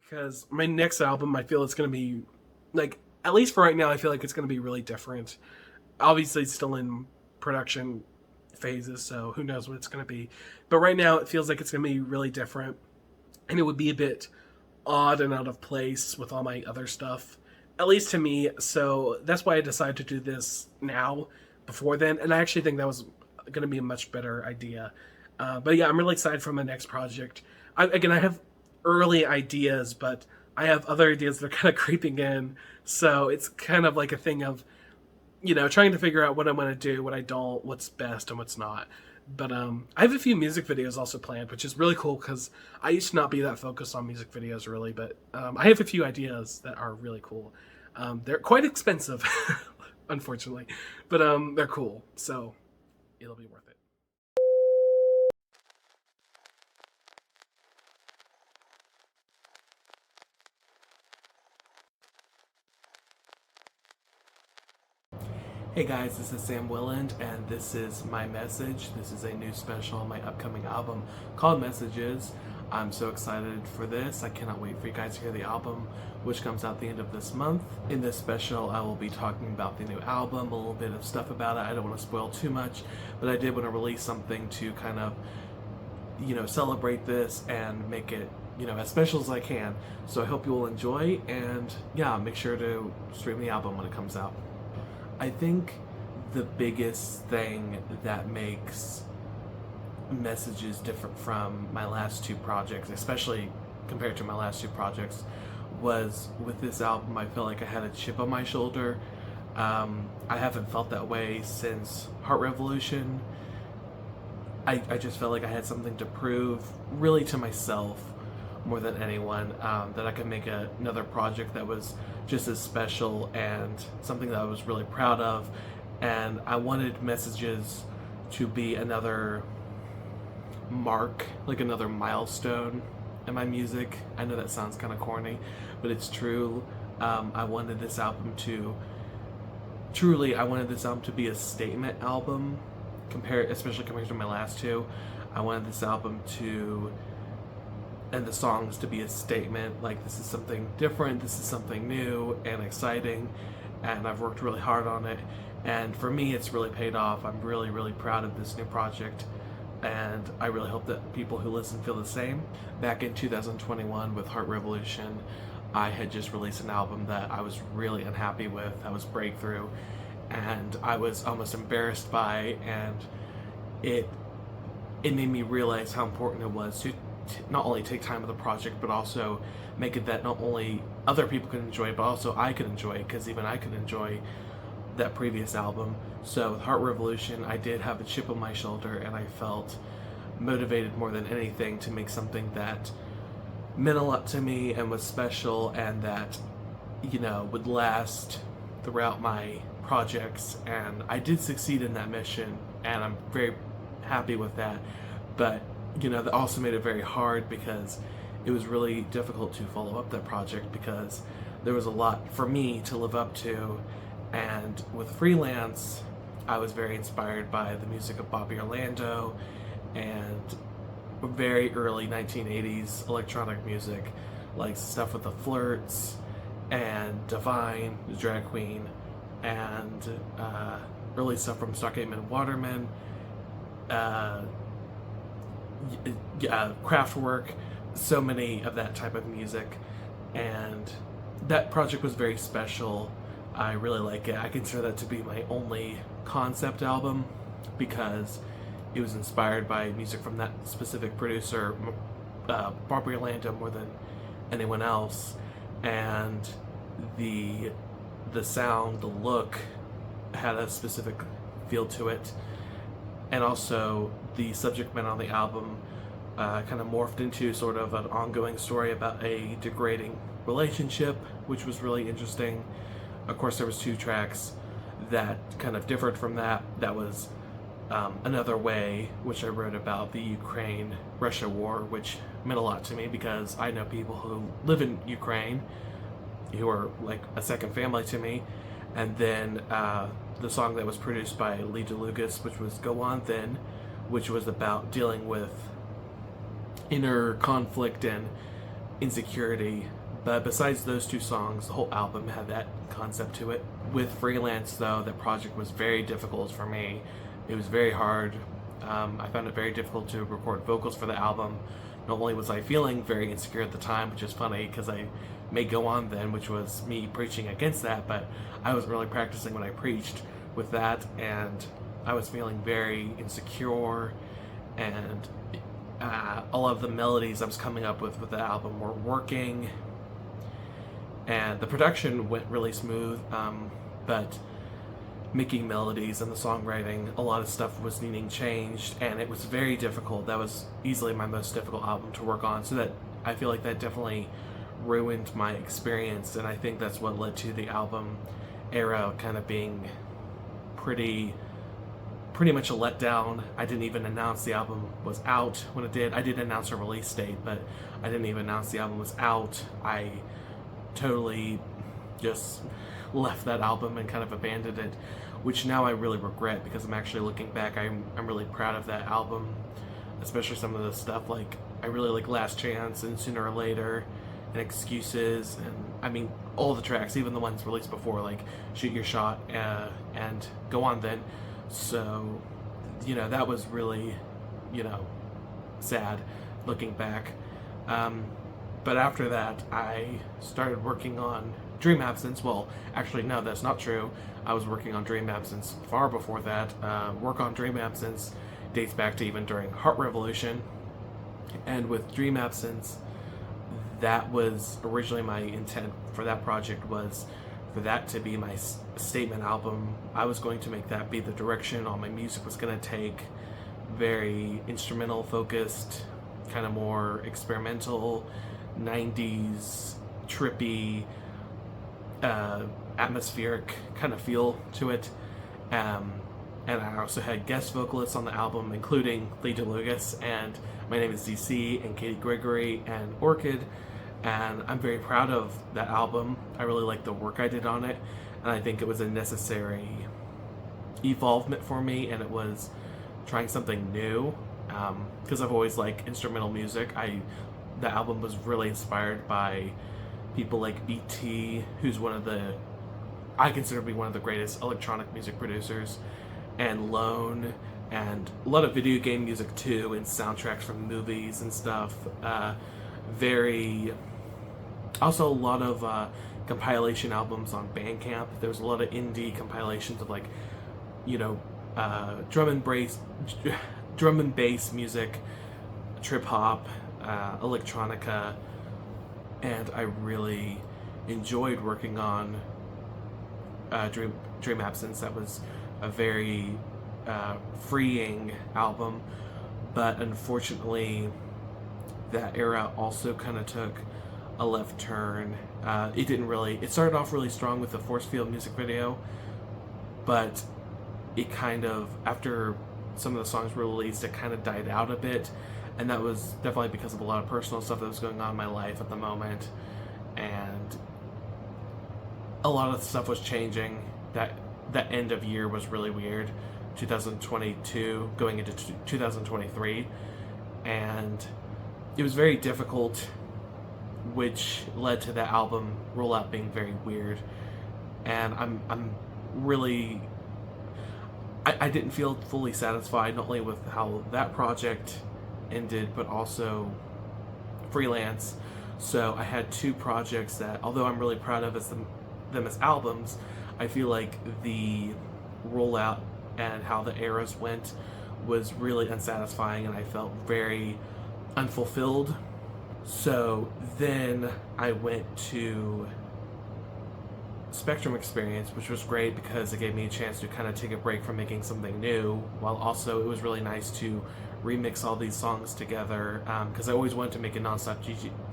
because my next album, I feel it's going to be, like, at least for right now, I feel like it's going to be really different. Obviously, it's still in production phases, so who knows what it's going to be. But right now, it feels like it's going to be really different, and it would be a bit odd and out of place with all my other stuff, at least to me. So that's why I decided to do this now, before then, and I actually think that was going to be a much better idea. But yeah, I'm really excited for my next project. I have early ideas, but I have other ideas that are kind of creeping in. So it's kind of like a thing of, trying to figure out what I want to do, what I don't, what's best, and what's not. But I have a few music videos also planned, which is really cool because I used to not be that focused on music videos really. But I have a few ideas that are really cool. They're quite expensive, unfortunately, but they're cool, so it'll be worth it. Hey guys, this is Sam Willand, and this is my message. This is a new special on my upcoming album called Messages. I'm so excited for this. I cannot wait for you guys to hear the album, which comes out the end of this month. In this special, I will be talking about the new album, a little bit of stuff about it. I don't want to spoil too much, but I did want to release something to kind of, celebrate this and make it, as special as I can. So I hope you will enjoy, and yeah, make sure to stream the album when it comes out. I think the biggest thing that makes Messages different from my last two projects, especially compared to my last two projects, was with this album I felt like I had a chip on my shoulder. I haven't felt that way since Heart Revolution. I just felt like I had something to prove, really to myself more than anyone, that I could make another project that was just as special and something that I was really proud of. And I wanted Messages to be another mark, like another milestone in my music. I know that sounds kind of corny, but it's true. I wanted this album to be a statement album, especially compared to my last two. I wanted this album and the songs to be a statement, like this is something different, this is something new and exciting, and I've worked really hard on it, and for me it's really paid off. I'm really, really proud of this new project, and I really hope that people who listen feel the same. Back in 2021 with Heart Revolution, I had just released an album that I was really unhappy with. That was Breakthrough, and I was almost embarrassed by, and it made me realize how important it was to not only take time with the project, but also make it that not only other people could enjoy it, but also I could enjoy it, because even I could enjoy that previous album. So with Heart Revolution, I did have a chip on my shoulder, and I felt motivated more than anything to make something that meant a lot to me and was special, and that, would last throughout my projects. And I did succeed in that mission, and I'm very happy with that. But that also made it very hard, because it was really difficult to follow up that project, because there was a lot for me to live up to. And with Freelance, I was very inspired by the music of Bobby Orlando and very early 1980s electronic music, like stuff with the Flirts and Divine, the drag queen, and early stuff from Stargate and Waterman, Kraftwerk, so many of that type of music. And that project was very special. I really like it. I consider that to be my only concept album, because it was inspired by music from that specific producer, Barbara Orlando, more than anyone else. And the sound, the look had a specific feel to it. And also the subject matter on the album kind of morphed into sort of an ongoing story about a degrading relationship, which was really interesting. Of course, there was two tracks that kind of differed from that. That was Another Way, which I wrote about the Ukraine-Russia war, which meant a lot to me, because I know people who live in Ukraine who are like a second family to me. And then the song that was produced by Lee DeLucas, which was Go On Then, which was about dealing with inner conflict and insecurity. But besides those two songs, the whole album had that concept to it. With Freelance, though, that project was very difficult for me. It was very hard. I found it very difficult to record vocals for the album. Not only was I feeling very insecure at the time, which is funny because I may go on then, which was me preaching against that, but I wasn't really practicing when I preached with that, and I was feeling very insecure, and a lot of the melodies I was coming up with the album were working, and the production went really smooth, but making melodies and the songwriting, a lot of stuff was needing changed, and it was very difficult. That was easily my most difficult album to work on, so that I feel like that definitely ruined my experience, and I think that's what led to the album era kind of being pretty much a letdown. I didn't even announce the album was out when it did. I did announce a release date, but I didn't even announce the album was out. I totally just left that album and kind of abandoned it, which now I really regret, because I'm actually looking back, I'm really proud of that album, especially some of the stuff like I really like Last Chance and Sooner or Later and Excuses, and I mean all the tracks, even the ones released before like Shoot Your Shot and Go On Then. So that was really sad looking back, but after that I started working on Dream Absence. Well, actually, no, that's not true. I was working on Dream Absence far before that. Work on Dream Absence dates back to even during Heart Revolution. And with Dream Absence, that was originally my intent for that project, was for that to be my statement album. I was going to make that be the direction all my music was going to take. Very instrumental focused, kind of more experimental, 90s, trippy, atmospheric kind of feel to it, and I also had guest vocalists on the album, including Lee DeLugas and My Name is DC and Katie Gregory and Orchid, and I'm very proud of that album. I really like the work I did on it, and I think it was a necessary evolvement for me, and it was trying something new, because I've always liked instrumental music. The album was really inspired by people like BT, who's I consider to be one of the greatest electronic music producers, and Lone, and a lot of video game music too, and soundtracks from movies and stuff. Also a lot of compilation albums on Bandcamp. There's a lot of indie compilations of drum and bass music, trip hop, electronica, and I really enjoyed working on Dream Absence. That was a very freeing album, but unfortunately that era also kind of took a left turn. It started off really strong with the Force Field music video, but it kind of, after some of the songs were released, it kind of died out a bit, and that was definitely because of a lot of personal stuff that was going on in my life at the moment, and a lot of stuff was changing. That end of year was really weird, 2022 going into 2023, and it was very difficult, which led to that album rollout being very weird. And I'm really, I didn't feel fully satisfied, not only with how that project ended, but also Freelance. So I had two projects that, although I'm really proud of them as albums, I feel like the rollout and how the eras went was really unsatisfying, and I felt very unfulfilled. So then I went to Spectrum Experience, which was great because it gave me a chance to kind of take a break from making something new, while also it was really nice to remix all these songs together, because I always wanted to make a non-stop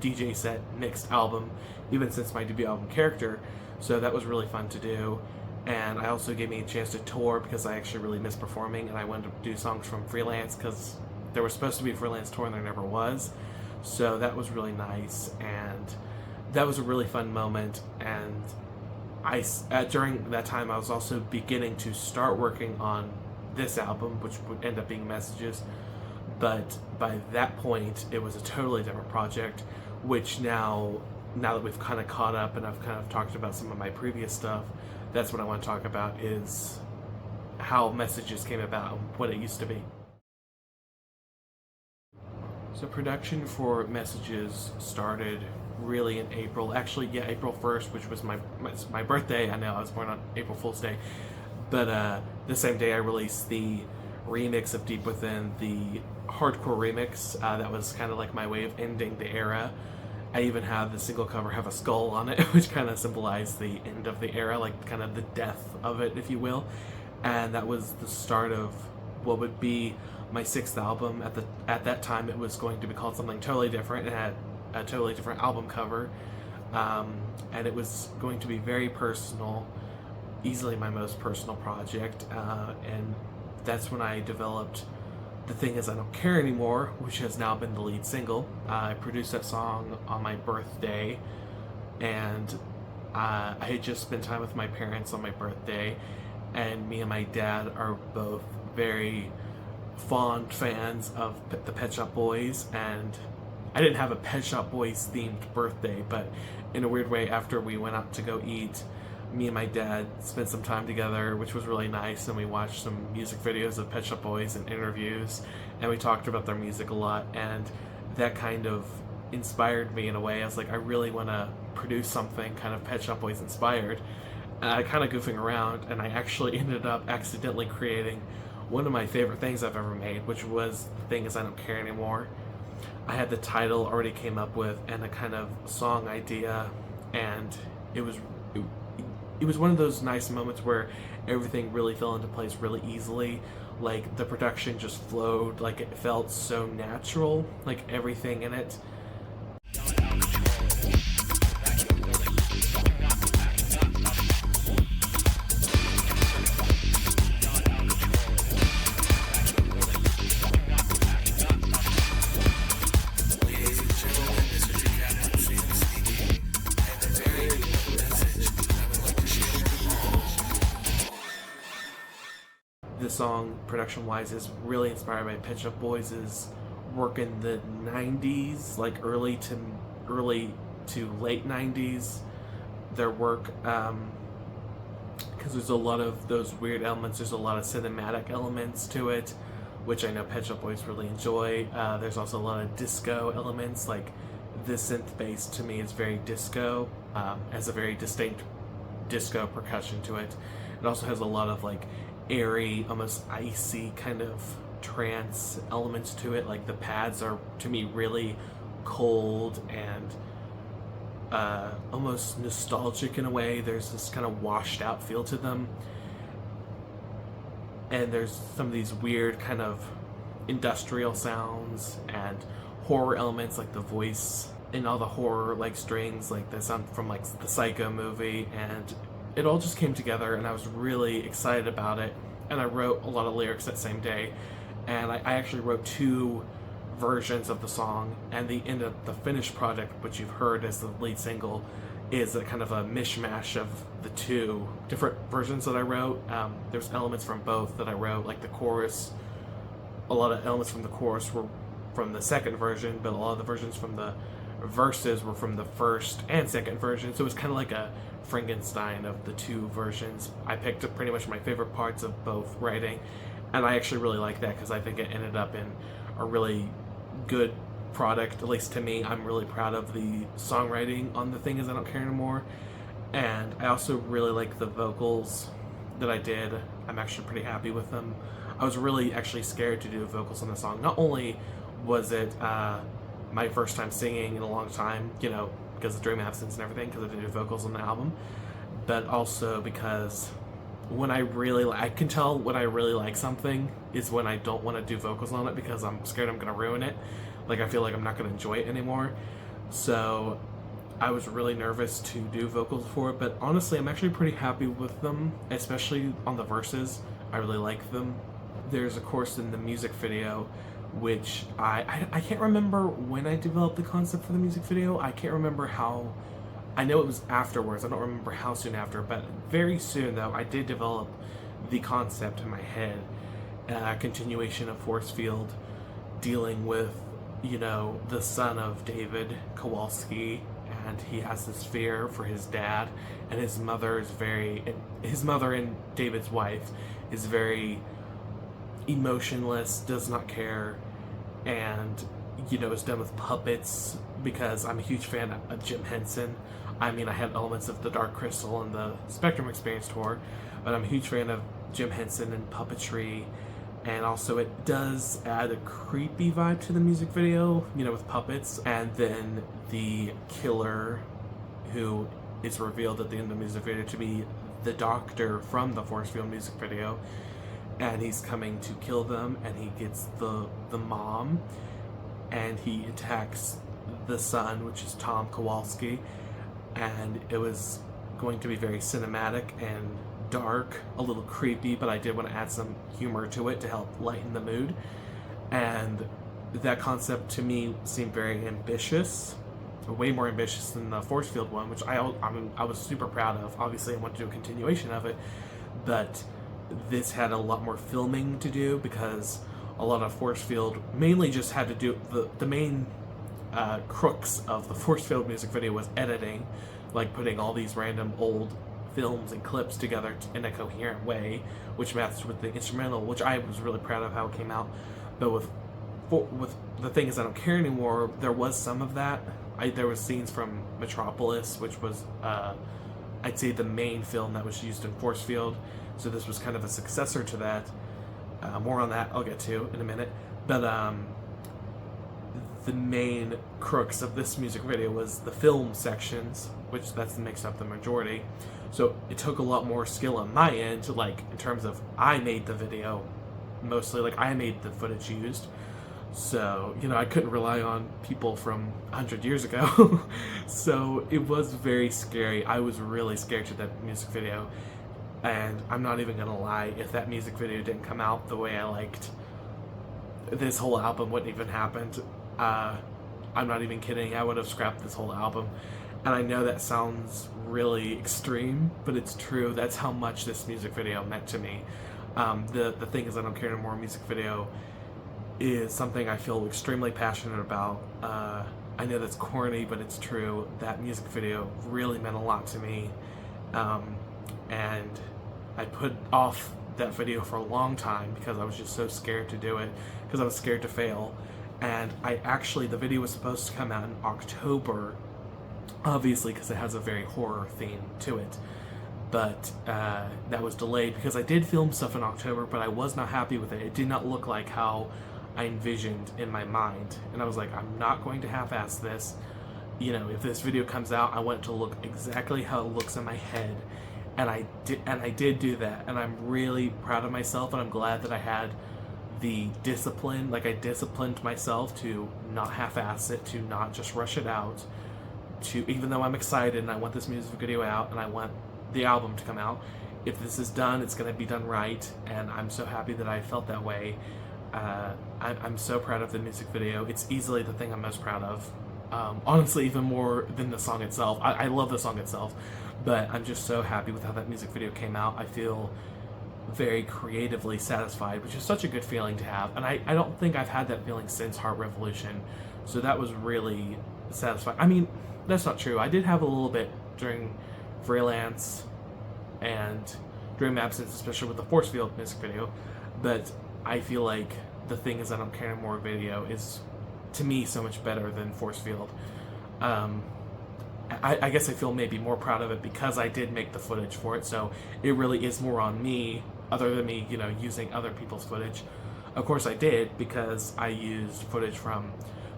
DJ set mixed album, even since my debut album Character, so that was really fun to do. And I also gave me a chance to tour, because I actually really miss performing, and I wanted to do songs from Freelance because there was supposed to be a Freelance tour and there never was. So that was really nice, and that was a really fun moment. And during that time, I was also beginning to start working on this album, which would end up being Messages. But by that point, it was a totally different project, which now that we've kind of caught up and I've kind of talked about some of my previous stuff, that's what I want to talk about, is how Messages came about, what it used to be. So production for Messages started really in April. Actually, yeah, April 1st, which was my birthday. I know I was born on April Fool's Day. But the same day I released the remix of Deep Within, the hardcore remix. That was kind of like my way of ending the era. I even had the single cover have a skull on it, which kind of symbolized the end of the era, like kind of the death of it, if you will. And that was the start of what would be my 6th album. At that time, it was going to be called something totally different. It had a totally different album cover, and it was going to be very personal, easily my most personal project. And that's when I developed The Thing Is I Don't Care Anymore, which has now been the lead single. I produced that song on my birthday, and I had just spent time with my parents on my birthday, and me and my dad are both very fond fans of the Pet Shop Boys, and I didn't have a Pet Shop Boys themed birthday, but in a weird way, after we went out to go eat, me and my dad spent some time together, which was really nice, and we watched some music videos of Pet Shop Boys and interviews, and we talked about their music a lot, and that kind of inspired me in a way. I was like, I really want to produce something kind of Pet Shop Boys inspired, and I kind of goofing around, and I actually ended up accidentally creating one of my favorite things I've ever made, which was The Thing Is I Don't Care Anymore. I had the title already came up with and a kind of song idea, and it was one of those nice moments where everything really fell into place really easily. Like, the production just flowed, like it felt so natural, like everything in it. The song, production-wise, is really inspired by Pet Shop Boys' work in the 90s, like early to late 90s. Their work, because there's a lot of those weird elements, there's a lot of cinematic elements to it, which I know Pet Shop Boys really enjoy. There's also a lot of disco elements, like the synth bass to me is very disco, has a very distinct disco percussion to it. It also has a lot of like airy, almost icy kind of trance elements to it. Like the pads are, to me, really cold and almost nostalgic in a way. There's this kind of washed out feel to them, and there's some of these weird kind of industrial sounds and horror elements, like the voice and all the horror like strings, like the sound from like the Psycho movie, and it all just came together, and I was really excited about it. And I wrote a lot of lyrics that same day, and I actually wrote 2 versions of the song, and the end of the finished project, which you've heard as the lead single, is a kind of a mishmash of the 2 different versions that I wrote. There's elements from both that I wrote, like the chorus. A lot of elements from the chorus were from the second version, but a lot of the versions from the verses were from the first and second version, so it was kind of like a Frankenstein of the 2 versions. I picked up pretty much my favorite parts of both writing, and I actually really like that because I think it ended up in a really good product, at least to me. I'm really proud of the songwriting on The Thing Is I Don't Care Anymore, and I also really like the vocals that I did. I'm actually pretty happy with them. I was really actually scared to do vocals on the song. Not only was it my first time singing in a long time, you know, because of Dream Absence and everything, because I did vocals on the album, but also because when I can tell when I really like something is when I don't want to do vocals on it, because I'm scared I'm going to ruin it. Like, I feel like I'm not going to enjoy it anymore. So I was really nervous to do vocals for it, but honestly, I'm actually pretty happy with them, especially on the verses. I really like them. There's, of course, in the music video, which I can't remember when I developed the concept for the music video. I can't remember how. I know it was afterwards. I don't remember how soon after, but very soon, though, I did develop the concept in my head. A continuation of Force Field dealing with, you know, the son of David Kowalski, and he has this fear for his dad, and his mother and David's wife is very emotionless, does not care, and, you know, is done with puppets, because I'm a huge fan of Jim Henson. I mean, I had elements of the Dark Crystal and the Spectrum Experience tour, but I'm a huge fan of Jim Henson and puppetry, and also it does add a creepy vibe to the music video, you know, with puppets. And then the killer, who is revealed at the end of the music video to be the doctor from the Force Field music video, and he's coming to kill them, and he gets the mom, and he attacks the son, which is Tom Kowalski, and it was going to be very cinematic and dark, a little creepy, but I did want to add some humor to it to help lighten the mood. And that concept to me seemed very ambitious, way more ambitious than the Force Field one, which I was super proud of. Obviously, I want to do a continuation of it, but this had a lot more filming to do, because a lot of Force Field mainly just had to do the main crux of the Force Field music video was editing, like putting all these random old films and clips together in a coherent way, which matched with the instrumental, which I was really proud of how it came out. But with The Thing Is I Don't Care Anymore, there was some of that. There was scenes from Metropolis, which was I'd say the main film that was used in Force Field, so this was kind of a successor to that. More on that I'll get to in a minute. But the main crux of this music video was the film sections, which makes up the majority. So it took a lot more skill on my end, like in terms of I made the video mostly, like I made the footage used. So, you know, I couldn't rely on people from 100 years ago. So it was very scary. I was really scared to that music video. And I'm not even gonna lie, if that music video didn't come out the way I liked, this whole album wouldn't even happened. I'm not even kidding, I would have scrapped this whole album. And I know that sounds really extreme, but it's true. That's how much this music video meant to me. The Thing Is I Don't Care Anymore music video is something I feel extremely passionate about. I know that's corny, but it's true. That music video really meant a lot to me. And I put off that video for a long time because I was just so scared to do it, because I was scared to fail. And the video was supposed to come out in October, obviously because it has a very horror theme to it. But that was delayed because I did film stuff in October, but I was not happy with it. It did not look like how I envisioned in my mind. And I was like, I'm not going to half-ass this. You know, if this video comes out, I want it to look exactly how it looks in my head. And I did do that. And I'm really proud of myself, and I'm glad that I had the discipline. Like, I disciplined myself to not half-ass it, to not just rush it out, to, even though I'm excited and I want this music video out and I want the album to come out, if this is done, it's going to be done right. And I'm so happy that I felt that way. I'm so proud of the music video. It's easily the thing I'm most proud of. Honestly, even more than the song itself. I love the song itself, but I'm just so happy with how that music video came out. I feel very creatively satisfied, which is such a good feeling to have. And I don't think I've had that feeling since Heart Revolution, so that was really satisfying. I mean, that's not true. I did have a little bit during Freelance and during my absence, especially with the Force Field music video, but I feel like The Thing Is I Don't Care Anymore video is, to me, so much better than Force Field. I guess I feel maybe more proud of it because I did make the footage for it, so it really is more on me, other than me, you know, using other people's footage. Of course I did, because I used footage from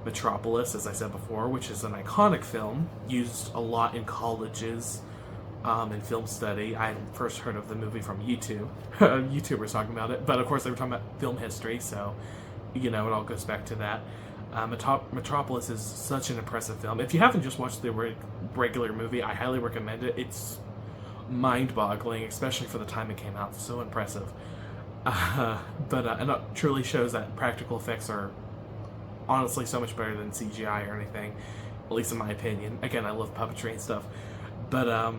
Metropolis, as I said before, which is an iconic film, used a lot in colleges, in film study. I first heard of the movie from YouTube. YouTubers talking about it, but of course they were talking about film history, so, you know, it all goes back to that. Metropolis is such an impressive film. If you haven't just watched the regular movie, I highly recommend it. It's mind-boggling, especially for the time it came out. It's so impressive. And it truly shows that practical effects are honestly so much better than CGI or anything, at least in my opinion. Again, I love puppetry and stuff, but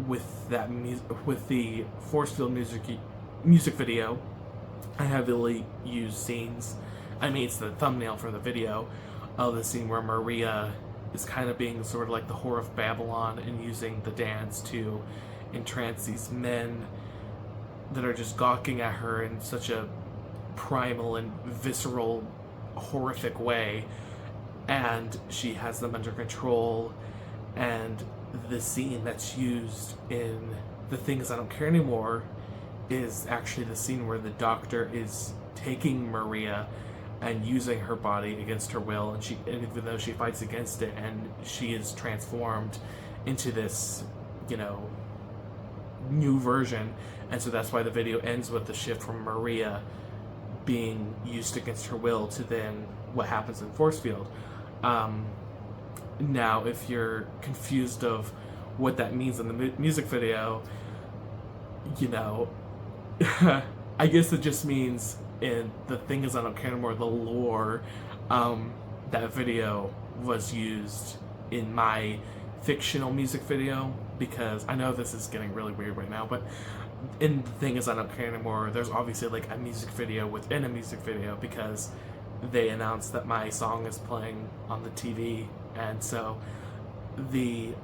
with the Force Field music video, I heavily used scenes. I mean, it's the thumbnail for the video, the scene where Maria is kind of being sort of like the whore of Babylon and using the dance to entrance these men that are just gawking at her in such a primal and visceral, horrific way, and she has them under control. And the scene that's used in The Things I Don't Care Anymore is actually the scene where the doctor is taking Maria and using her body against her will, and even though she fights against it, and she is transformed into this, new version. And so that's why the video ends with the shift from Maria being used against her will to then what happens in Force Field. Now, if you're confused of what that means in the music video, I guess it just means in The Thing Is I Don't Care Anymore, the lore, that video was used in my fictional music video, because I know this is getting really weird right now, but in The Thing Is I Don't Care Anymore, there's obviously like a music video within a music video, because they announced that my song is playing on the TV. And so the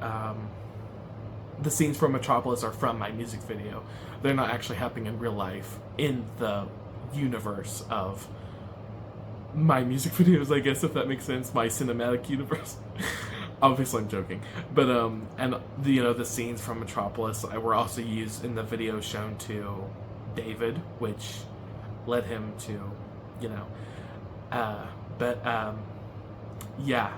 scenes from Metropolis are from my music video. They're not actually happening in real life in the universe of my music videos, I guess, if that makes sense, my cinematic universe. Obviously I'm joking. But and the scenes from Metropolis were also used in the video shown to David, which led him to, yeah.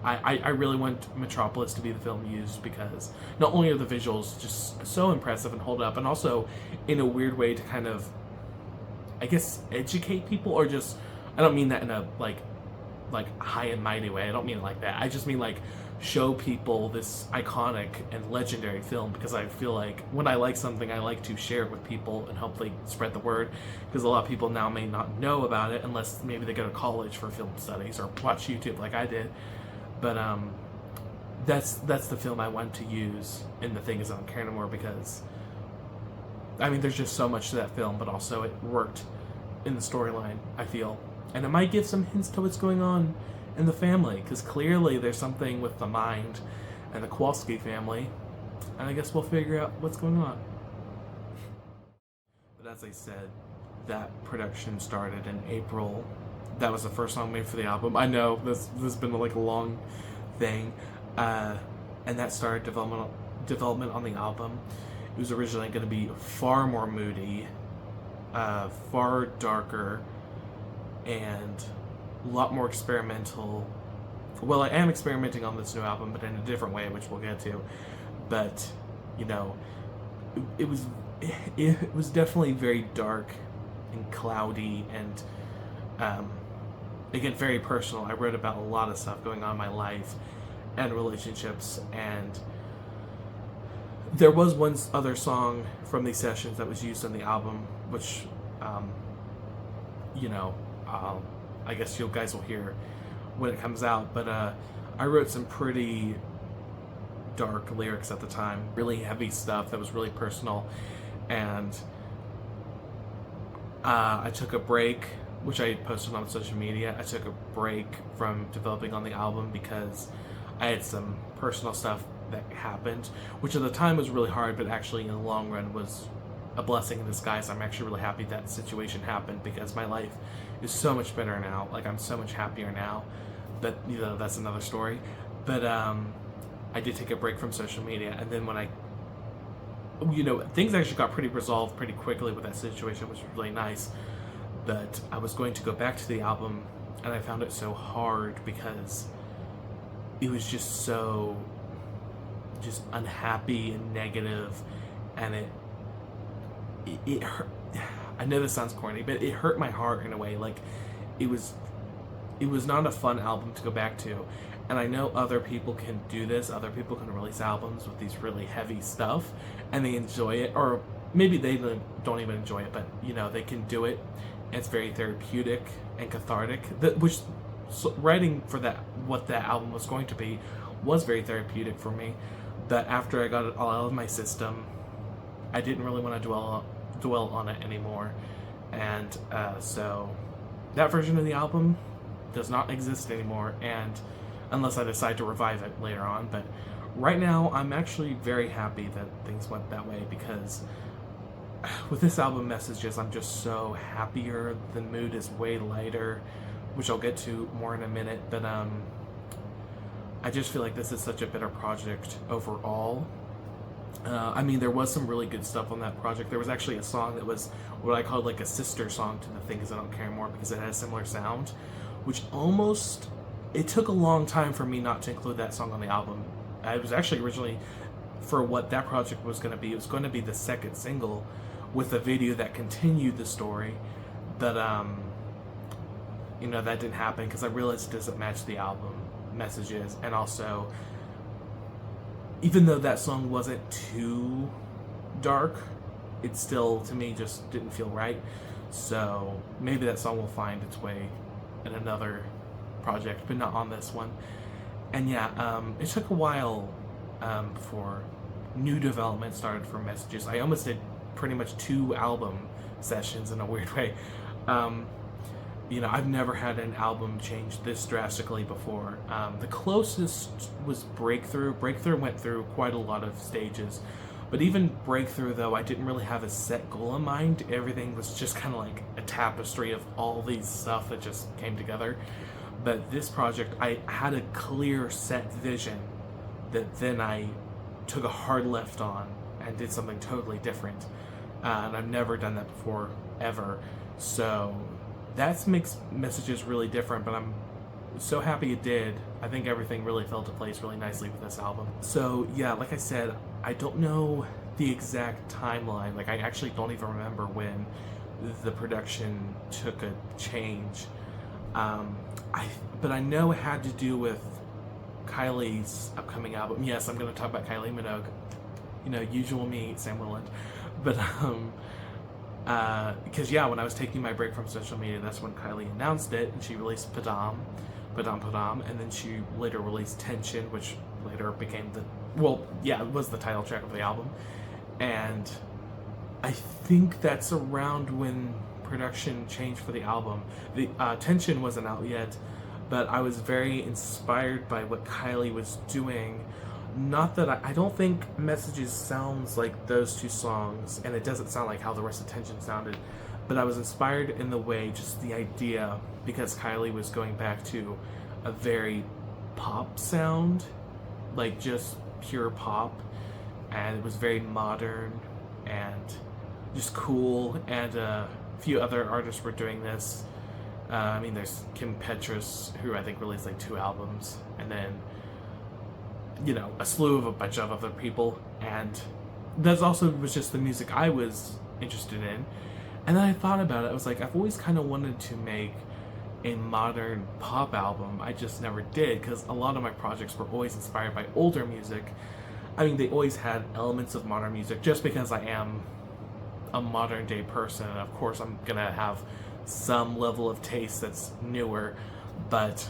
I really want Metropolis to be the film used, because not only are the visuals just so impressive and hold up, and also in a weird way to kind of, I guess, educate people, or just, I don't mean that in a like high and mighty way, I don't mean it like that, I just mean like show people this iconic and legendary film, because I feel like when I like something, I like to share it with people and hopefully spread the word, because a lot of people now may not know about it unless maybe they go to college for film studies or watch YouTube like I did. But that's the film I want to use in The Thing Is I Don't Care Anymore, because there's just so much to that film, but also it worked in the storyline, I feel, and it might give some hints to what's going on in the family, because clearly there's something with the mind and the Kowalski family, and I guess we'll figure out what's going on. But as I said, that production started in April. That was the first song made for the album. I know this has been like a long thing, and that started development on the album. It was originally going to be far more moody, far darker, and a lot more experimental. Well, I am experimenting on this new album, but in a different way, which we'll get to. But it was definitely very dark and cloudy, and again, very personal. I wrote about a lot of stuff going on in my life and relationships, and there was one other song from these sessions that was used on the album, which, I guess you guys will hear when it comes out, but I wrote some pretty dark lyrics at the time, really heavy stuff that was really personal, and I took a break, which I posted on social media. I took a break from developing on the album because I had some personal stuff that happened, which at the time was really hard, but actually in the long run was a blessing in disguise. I'm actually really happy that situation happened, because my life is so much better now. Like, I'm so much happier now, but that's another story. But I did take a break from social media, and then when I things actually got pretty resolved pretty quickly with that situation, which was really nice. But I was going to go back to the album, and I found it so hard because it was just so unhappy and negative, and it hurt. I know this sounds corny, but it hurt my heart in a way. Like, it was not a fun album to go back to. And I know other people can do this. Other people can release albums with these really heavy stuff, and they enjoy it. Or maybe they don't even enjoy it, but, they can do it. And it's very therapeutic and cathartic. Writing for what that album was going to be was very therapeutic for me. But after I got it all out of my system, I didn't really want to dwell on it anymore. And so that version of the album does not exist anymore, and unless I decide to revive it later on. But right now, I'm actually very happy that things went that way, because with this album, Messages, I'm just so happier. The mood is way lighter, which I'll get to more in a minute. But I just feel like this is such a better project overall. I mean, there was some really good stuff on that project. There was actually a song that was what I called like a sister song to The Things I Don't Care Anymore, because it had a similar sound, which almost, it took a long time for me not to include that song on the album. I was actually originally, for what that project was going to be, it was going to be the second single with a video that continued the story, but that didn't happen because I realized it doesn't match the album Messages. And also, even though that song wasn't too dark, it still, to me, just didn't feel right. So maybe that song will find its way in another project, but not on this one. And yeah, it took a while before new development started for Messages. I almost did pretty much 2 album sessions in a weird way. I've never had an album change this drastically before. The closest was Breakthrough. Breakthrough went through quite a lot of stages. But even Breakthrough, though, I didn't really have a set goal in mind. Everything was just kind of like a tapestry of all these stuff that just came together. But this project, I had a clear set vision that then I took a hard left on and did something totally different. And I've never done that before, ever. So that makes Messages really different, but I'm so happy it did. I think everything really fell to place really nicely with this album. So yeah, like I said, I don't know the exact timeline. Like, I actually don't even remember when the production took a change. But I know it had to do with Kylie's upcoming album. Yes, I'm going to talk about Kylie Minogue. Usual me, Sam Willand. But because when I was taking my break from social media, that's when Kylie announced it, and she released Padam, and then she later released Tension, which later became it was the title track of the album. And I think that's around when production changed for the album. The Tension wasn't out yet, but I was very inspired by what Kylie was doing. Not that I don't think Messages sounds like those 2 songs, and it doesn't sound like how the rest of Tension sounded, but I was inspired in the way, just the idea, because Kylie was going back to a very pop sound, like just pure pop, and it was very modern and just cool, and a few other artists were doing this. There's Kim Petras, who I think released like 2 albums, and then a slew of a bunch of other people, and that also was just the music I was interested in. And then I thought about it, I was like, I've always kind of wanted to make a modern pop album. I just never did, because a lot of my projects were always inspired by older music. They always had elements of modern music, just because I am a modern day person, and of course I'm gonna have some level of taste that's newer. But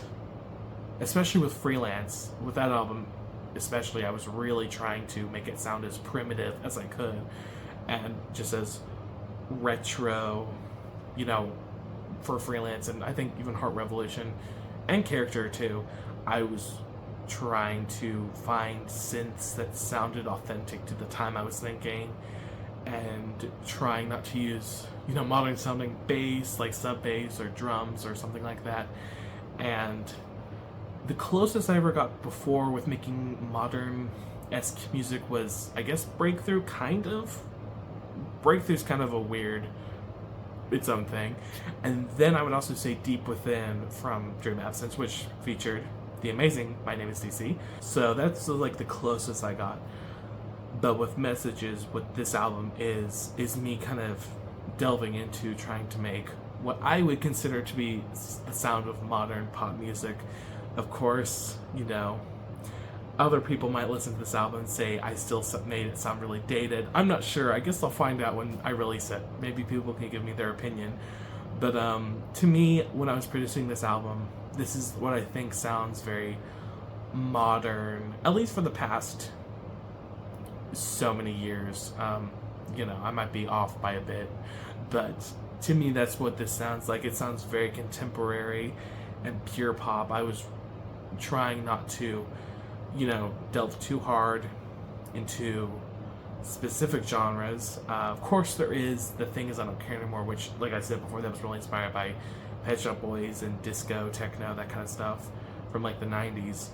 especially with Freelance, with that album especially, I was really trying to make it sound as primitive as I could, and just as retro, for Freelance, and I think even Heart Revolution and Character too. I was trying to find synths that sounded authentic to the time I was thinking, and trying not to use, modern sounding bass, like sub bass or drums or something like that. And the closest I ever got before with making modern-esque music was, I guess, Breakthrough, kind of. Breakthrough's kind of its own thing. And then I would also say Deep Within from Dream Absence, which featured the amazing My Name is DC. So that's like the closest I got. But with Messages, what this album is me kind of delving into trying to make what I would consider to be the sound of modern pop music. Of course, other people might listen to this album and say I still made it sound really dated. I'm not sure. I guess I'll find out when I release it. Maybe people can give me their opinion. But to me, when I was producing this album, this is what I think sounds very modern, at least for the past so many years. I might be off by a bit, but to me, that's what this sounds like. It sounds very contemporary, and pure pop. I was trying not to, delve too hard into specific genres. Of course, there is The Thing Is I Don't Care Anymore, which, like I said before, that was really inspired by Pet Shop Boys and disco, techno, that kind of stuff from like the 90s.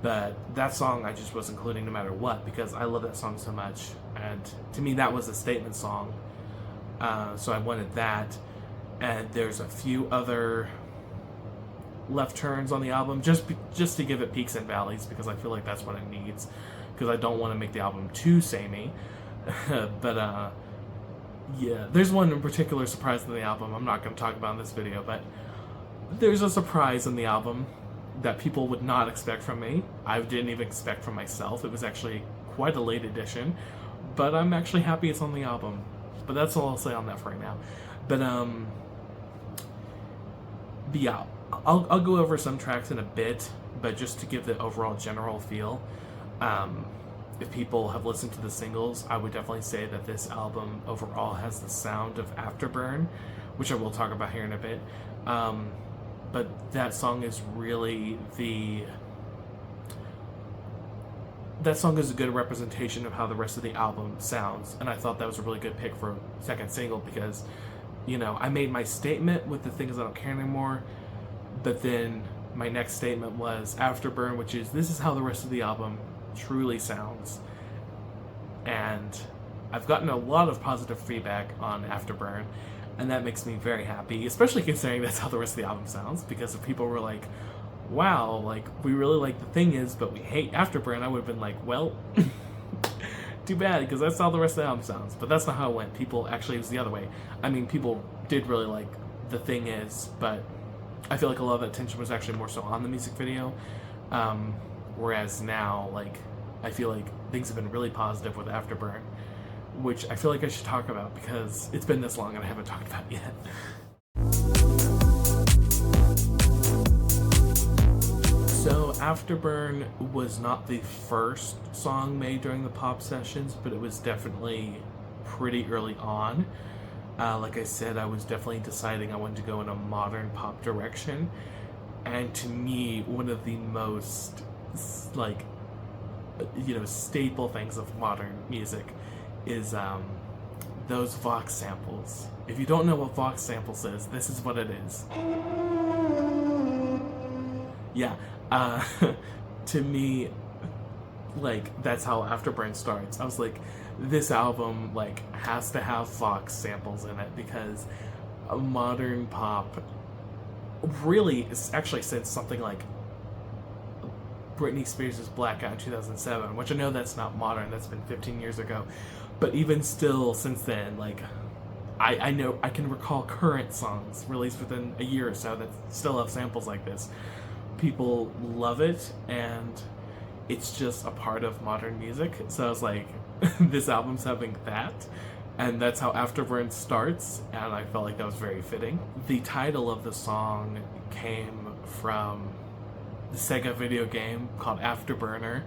But that song I just was including no matter what, because I love that song so much, and to me that was a statement song. So I wanted that. And there's a few other left turns on the album, just to give it peaks and valleys, because I feel like that's what it needs, because I don't want to make the album too samey. But yeah, there's one in particular surprise in the album I'm not going to talk about in this video, but there's a surprise in the album that people would not expect from me. I didn't even expect from myself. It was actually quite a late addition, but I'm actually happy it's on the album. But that's all I'll say on that for right now. But yeah, I'll go over some tracks in a bit, but just to give the overall general feel, if people have listened to the singles, I would definitely say that this album overall has the sound of Afterburn, which I will talk about here in a bit. But that song is really that song is a good representation of how the rest of the album sounds, and I thought that was a really good pick for second single, because, I made my statement with The Things I Don't Care Anymore, but then my next statement was Afterburn, which is, this is how the rest of the album truly sounds. And I've gotten a lot of positive feedback on Afterburn, and that makes me very happy, especially considering that's how the rest of the album sounds, because if people were like, wow, like, we really like The Thing Is, but we hate Afterburn, I would have been like, well, too bad, because that's how the rest of the album sounds. But that's not how it went. People, actually, it was the other way. I mean, people did really like The Thing Is, but I feel like a lot of that attention was actually more so on the music video, whereas now, like, I feel like things have been really positive with Afterburn, which I feel like I should talk about, because it's been this long and I haven't talked about it yet. So Afterburn was not the first song made during the pop sessions, but it was definitely pretty early on. Like I said, I was definitely deciding I wanted to go in a modern pop direction, and to me, one of the most, like, staple things of modern music is those Vox samples. If you don't know what Vox samples is, this is what it is. Yeah, to me, like, that's how Afterburn starts. I was like, this album, like, has to have Vox samples in it, because modern pop really is actually, since something like Britney Spears' Blackout in 2007, which I know that's not modern, that's been 15 years ago, but even still, since then, like, I know I can recall current songs released within a year or so that still have samples like this. People love it, and it's just a part of modern music. So I was like, this album's having that, and that's how Afterburn starts, and I felt like that was very fitting. The title of the song came from the Sega video game called Afterburner.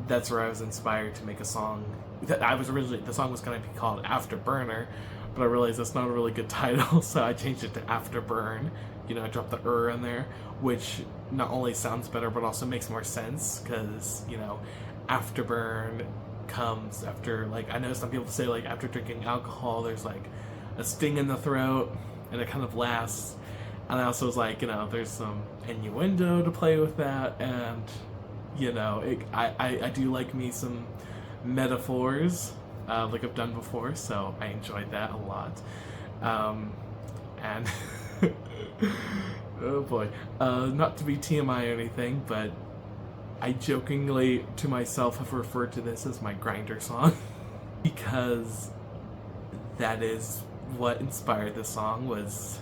That's where I was inspired to make a song. The song was going to be called Afterburner, but I realized that's not a really good title, so I changed it to Afterburn. I dropped the in there, which not only sounds better, but also makes more sense, because, Afterburn comes after, like, I know some people say, like, after drinking alcohol, there's, like, a sting in the throat, and it kind of lasts. And I also was like, there's some innuendo to play with that, and, I do like me some metaphors, like I've done before, so I enjoyed that a lot. And oh boy, not to be TMI or anything, but I jokingly to myself have referred to this as my grinder song, because that is what inspired this song. Was,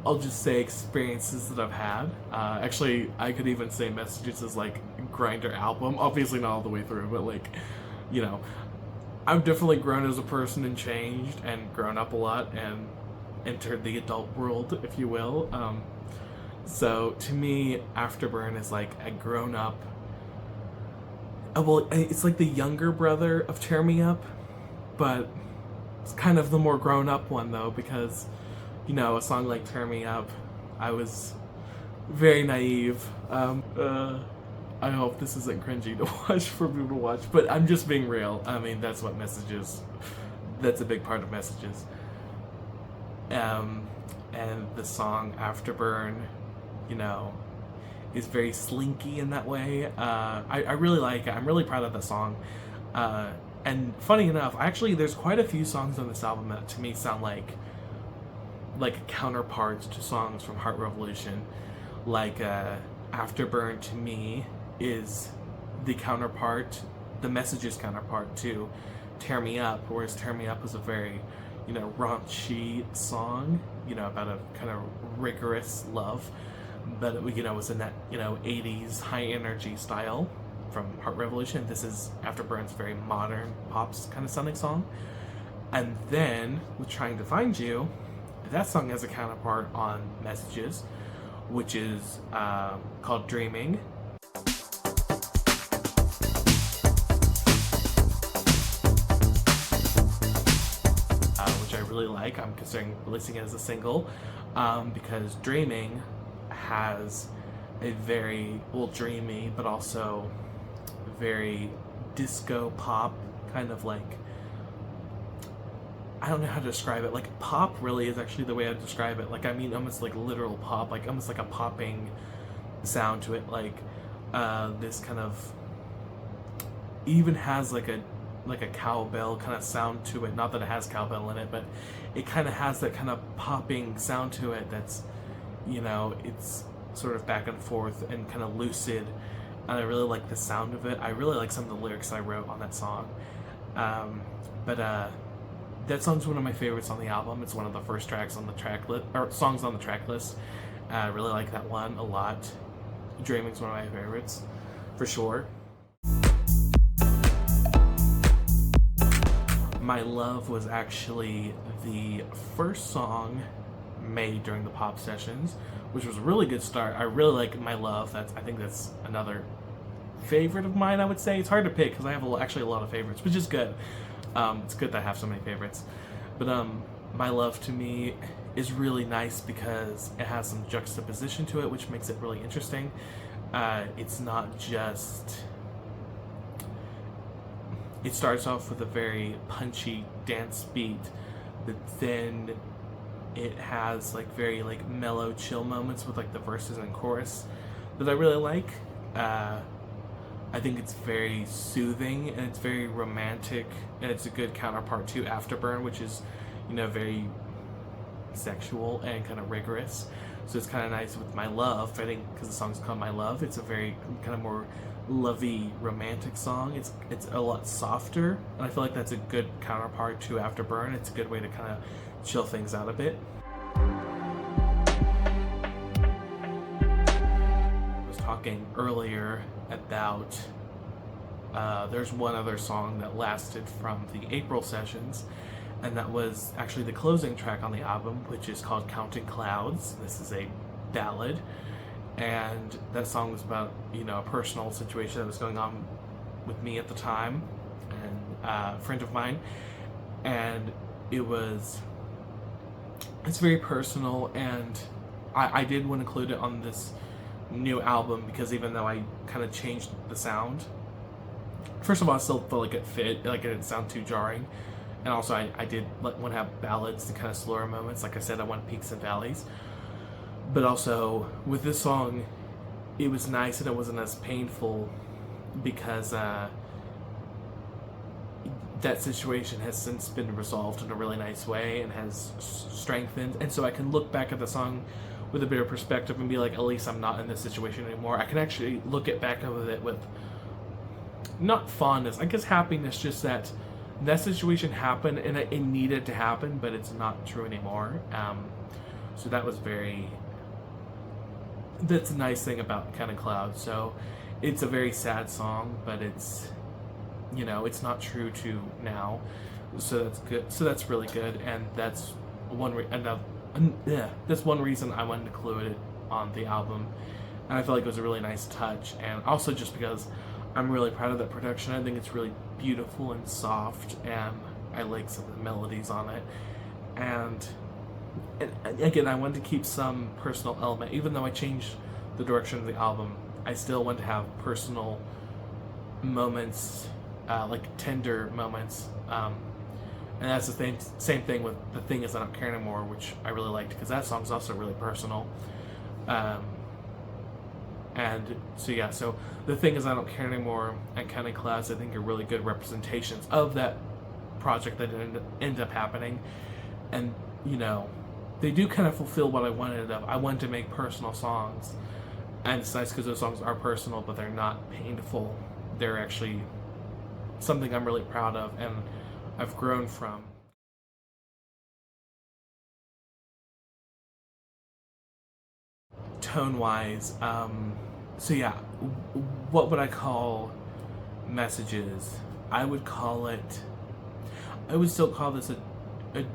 I'll just say experiences that I've had. Actually, I could even say messages as, like, grinder album. Obviously not all the way through, but, like, I've definitely grown as a person and changed and grown up a lot and entered the adult world, if you will. So to me, Afterburn is like a grown up. Well, it's like the younger brother of Tear Me Up, but it's kind of the more grown up one, though, because a song like Turn Me Up, I was very naive. I hope this isn't cringy to watch for people to watch, but I'm just being real. I mean, that's what Messages, that's a big part of Messages. And the song Afterburn, is very slinky in that way. I really like it. I'm really proud of the song. And funny enough, actually, there's quite a few songs on this album that to me sound like counterparts to songs from Heart Revolution. Like Afterburn to me is the counterpart, the Messages counterpart to Tear Me Up, whereas Tear Me Up was a very, raunchy song, about a kind of rigorous love, but it, was in that, 80s high energy style from Heart Revolution. This is Afterburn's very modern pops kind of sounding song. And then with Trying to Find You, that song has a counterpart on Messages, which is called Dreaming. Which I really like. I'm considering releasing it as a single because Dreaming has a very, dreamy, but also very disco pop, kind of like, I don't know how to describe it. Like, pop really is actually the way I describe it. Like, I mean, almost like literal pop, like almost like a popping sound to it. Like, this kind of even has like a cowbell kind of sound to it. Not that it has cowbell in it, but it kind of has that kind of popping sound to it. That's, it's sort of back and forth and kind of lucid. And I really like the sound of it. I really like some of the lyrics I wrote on that song. That song's one of my favorites on the album. It's one of the first tracks on the track list, or songs on the track list. I really like that one a lot. Dreaming's one of my favorites, for sure. My Love was actually the first song made during the pop sessions, which was a really good start. I really like My Love. I think that's another favorite of mine, I would say. It's hard to pick because I have actually a lot of favorites, which is good. It's good that I have so many favorites. But My Love to me is really nice because it has some juxtaposition to it, which makes it really interesting. It's not just... It starts off with a very punchy dance beat, but then it has very mellow chill moments with the verses and chorus that I really like. I think it's very soothing and it's very romantic, and it's a good counterpart to Afterburn, which is, very sexual and kind of rigorous. So it's kind of nice with My Love, I think, because the song's called My Love. It's a very kind of more lovey, romantic song. It's a lot softer, and I feel like that's a good counterpart to Afterburn. It's a good way to kind of chill things out a bit. I was talking earlier about there's one other song that lasted from the April sessions, and that was actually the closing track on the album, which is called Counting Clouds. This is a ballad, and that song was about a personal situation that was going on with me at the time and a friend of mine, and it's very personal, and I did want to include it on this new album because even though I kind of changed the sound, first of all, I still felt like it fit, like it didn't sound too jarring, and also I did want to have ballads to kind of slower moments. Like I said, I want peaks and valleys, but also with this song, it was nice and it wasn't as painful because that situation has since been resolved in a really nice way and has strengthened, and so I can look back at the song with a bit of perspective and be like, at least I'm not in this situation anymore. I can actually look back at it with not fondness, I guess happiness, just that situation happened and it needed to happen, but it's not true anymore. So that's a nice thing about Counting Clouds. So it's a very sad song, but it's it's not true to now, so that's good. So that's really good, and that's one reason I wanted to include it on the album, and I feel like it was a really nice touch, and also just because I'm really proud of that production. I think it's really beautiful and soft, and I like some of the melodies on it, and and again, I wanted to keep some personal element, even though I changed the direction of the album. I still want to have personal moments, like tender moments, and that's the same thing with The Thing Is I Don't Care Anymore, which I really liked because that song's also really personal. And so yeah, so The Thing Is I Don't Care Anymore and Counting Clouds, I think, are really good representations of that project that ended up happening. And they do kind of fulfill what I wanted of. I wanted to make personal songs, and it's nice because those songs are personal, but they're not painful. They're actually something I'm really proud of and I've grown from. Tone wise, so yeah, what would I call Messages? I would call it. I would still call this a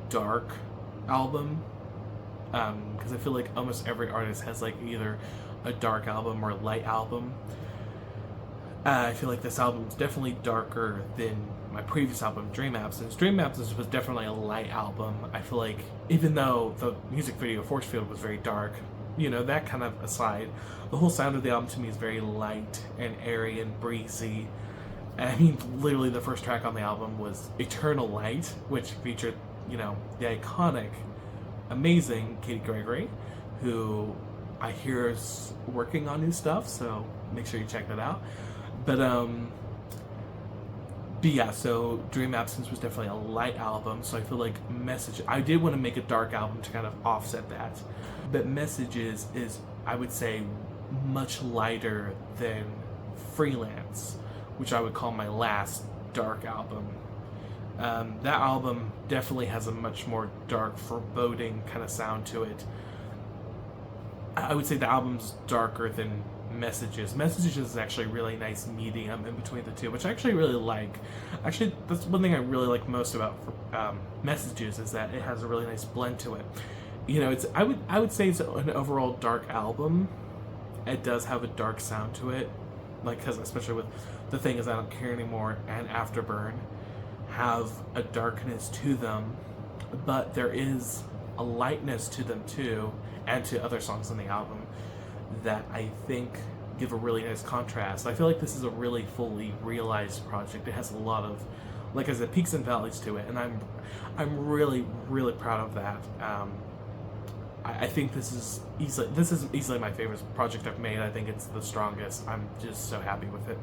dark album, because I feel like almost every artist has like either a dark album or a light album. I feel like this album is definitely darker than my previous album, Dream Absence. Dream Absence was definitely a light album. I feel like even though the music video Force Field was very dark, that kind of aside, the whole sound of the album to me is very light and airy and breezy. And I mean, literally the first track on the album was Eternal Light, which featured, the iconic, amazing Katie Gregory, who I hear is working on new stuff, so make sure you check that out. But yeah, so Dream Absence was definitely a light album, so I feel like I did want to make a dark album to kind of offset that. But Messages is, I would say, much lighter than Freelance, which I would call my last dark album. That album definitely has a much more dark, foreboding kind of sound to it. I would say the album's darker than Messages. Messages is actually a really nice medium in between the two, which I actually really like. Actually, that's one thing I really like most about Messages, is that it has a really nice blend to it. I would say it's an overall dark album. It does have a dark sound to it, like, because especially with The Thing Is I Don't Care Anymore and Afterburn have a darkness to them, but there is a lightness to them too, and to other songs on the album that I think give a really nice contrast. I feel like this is a really fully realized project. It has a lot of, like I said, peaks and valleys to it, and I'm really, really proud of that. I think this is easily my favorite project I've made. I think it's the strongest. I'm just so happy with it.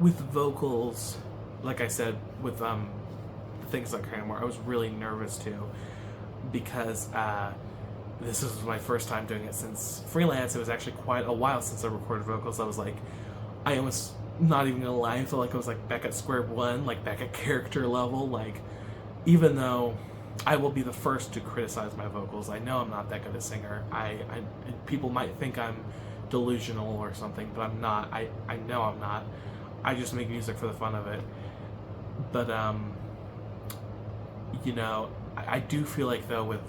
With vocals, like I said, with Things Like Cranmore, I was really nervous too, because this was my first time doing it since Freelance. It was actually quite a while since I recorded vocals. I was like, I almost, not even gonna lie, I feel like I was like back at square one, like back at character level. Like, even though I will be the first to criticize my vocals, I know I'm not that good a singer. People might think I'm delusional or something, but I'm not. I know I'm not. I just make music for the fun of it. But I do feel like, though, with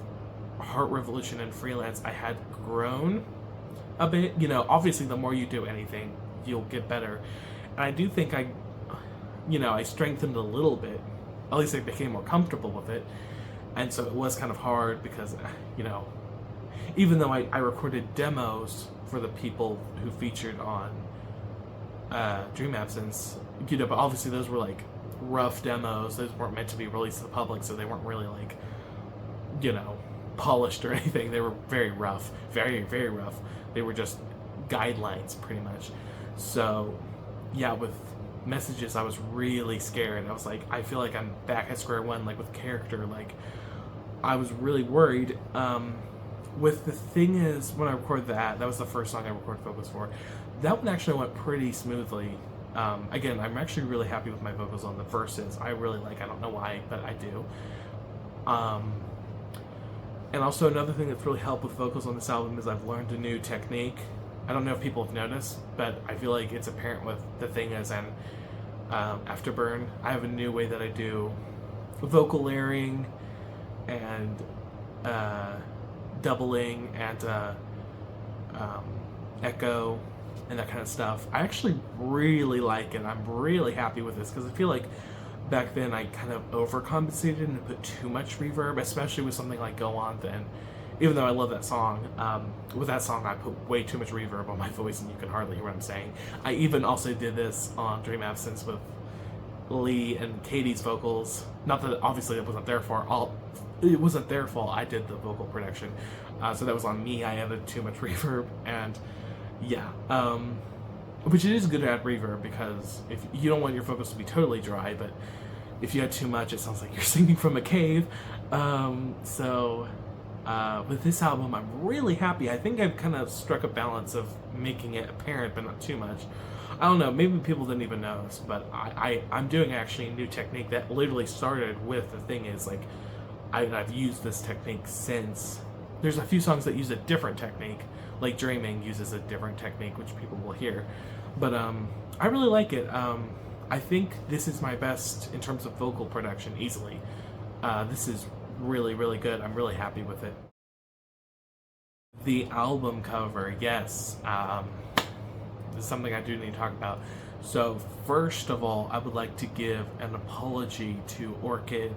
Heart Revolution and Freelance, I had grown a bit. Obviously the more you do anything, you'll get better. And I do think I strengthened a little bit. At least I became more comfortable with it. And so it was kind of hard because, even though I recorded demos for the people who featured on Dream Absence, but obviously those were like rough demos. Those weren't meant to be released to the public, so they weren't really like, polished or anything. They were very rough, very, very rough. They were just guidelines, pretty much. So, yeah, with Messages, I was really scared. I was like, I feel like I'm back at square one, like with character. Like, I was really worried. With The Thing Is, when I recorded that was the first song I recorded vocals for. That one actually went pretty smoothly. Again, I'm actually really happy with my vocals on the verses. I really like. I don't know why, but I do. And also another thing that's really helped with vocals on this album is I've learned a new technique. I don't know if people have noticed, but I feel like it's apparent with The Thing Is and Afterburn. I have a new way that I do vocal layering and doubling and echo and that kind of stuff. I actually really like it. I'm really happy with this because I feel like back then I kind of overcompensated and put too much reverb, especially with something like Go On Then. Even though I love that song, with that song I put way too much reverb on my voice and you can hardly hear what I'm saying. I even also did this on Dream Absence with Lee and Katie's vocals. Not that obviously it wasn't their fault. It wasn't their fault. I did the vocal production, so that was on me. I added too much reverb, and yeah, which it is good to add reverb because if you don't want your vocals to be totally dry, but if you add too much, it sounds like you're singing from a cave. With this album, I'm really happy. I think I've kind of struck a balance of making it apparent, but not too much. I don't know, maybe people didn't even notice, but I'm doing actually a new technique that literally started with, the thing is, like, I've used this technique since. There's a few songs that use a different technique, like Dreaming uses a different technique, which people will hear. But I really like it. I think this is my best in terms of vocal production, easily. This is really, really good. I'm really happy with it. The album cover, yes. This is something I do need to talk about. So, first of all, I would like to give an apology to Orchid,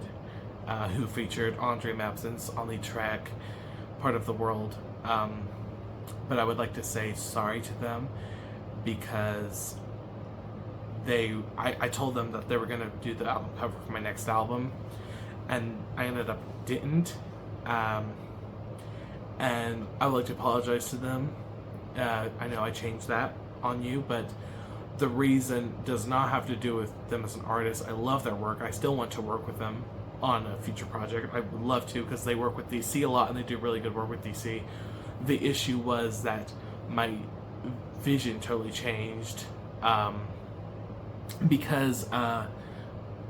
who featured on Dream Absence on the track Part of the World. But I would like to say sorry to them because I told them that they were going to do the album cover for my next album, and I ended up didn't. And I would like to apologize to them. I know I changed that on you, but the reason does not have to do with them as an artist. I love their work. I still want to work with them on a future project. I would love to, because they work with DC a lot and they do really good work with DC. The issue was that my vision totally changed, because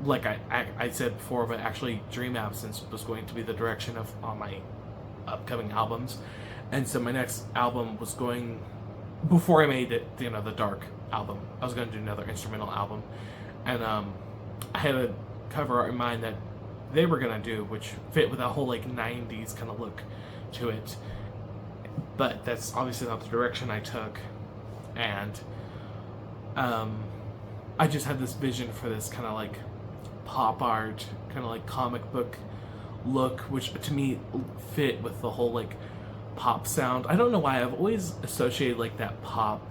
like I said before, but actually Dream Absence was going to be the direction of all my upcoming albums, and so my next album was going, before I made it, the Dark album, I was going to do another instrumental album, and I had a cover art in mind that they were going to do, which fit with that whole like 90s kind of look to it, but that's obviously not the direction I took, and I just had this vision for this kind of like pop art, kind of like comic book look, which to me fit with the whole like pop sound. I don't know why I've always associated like that pop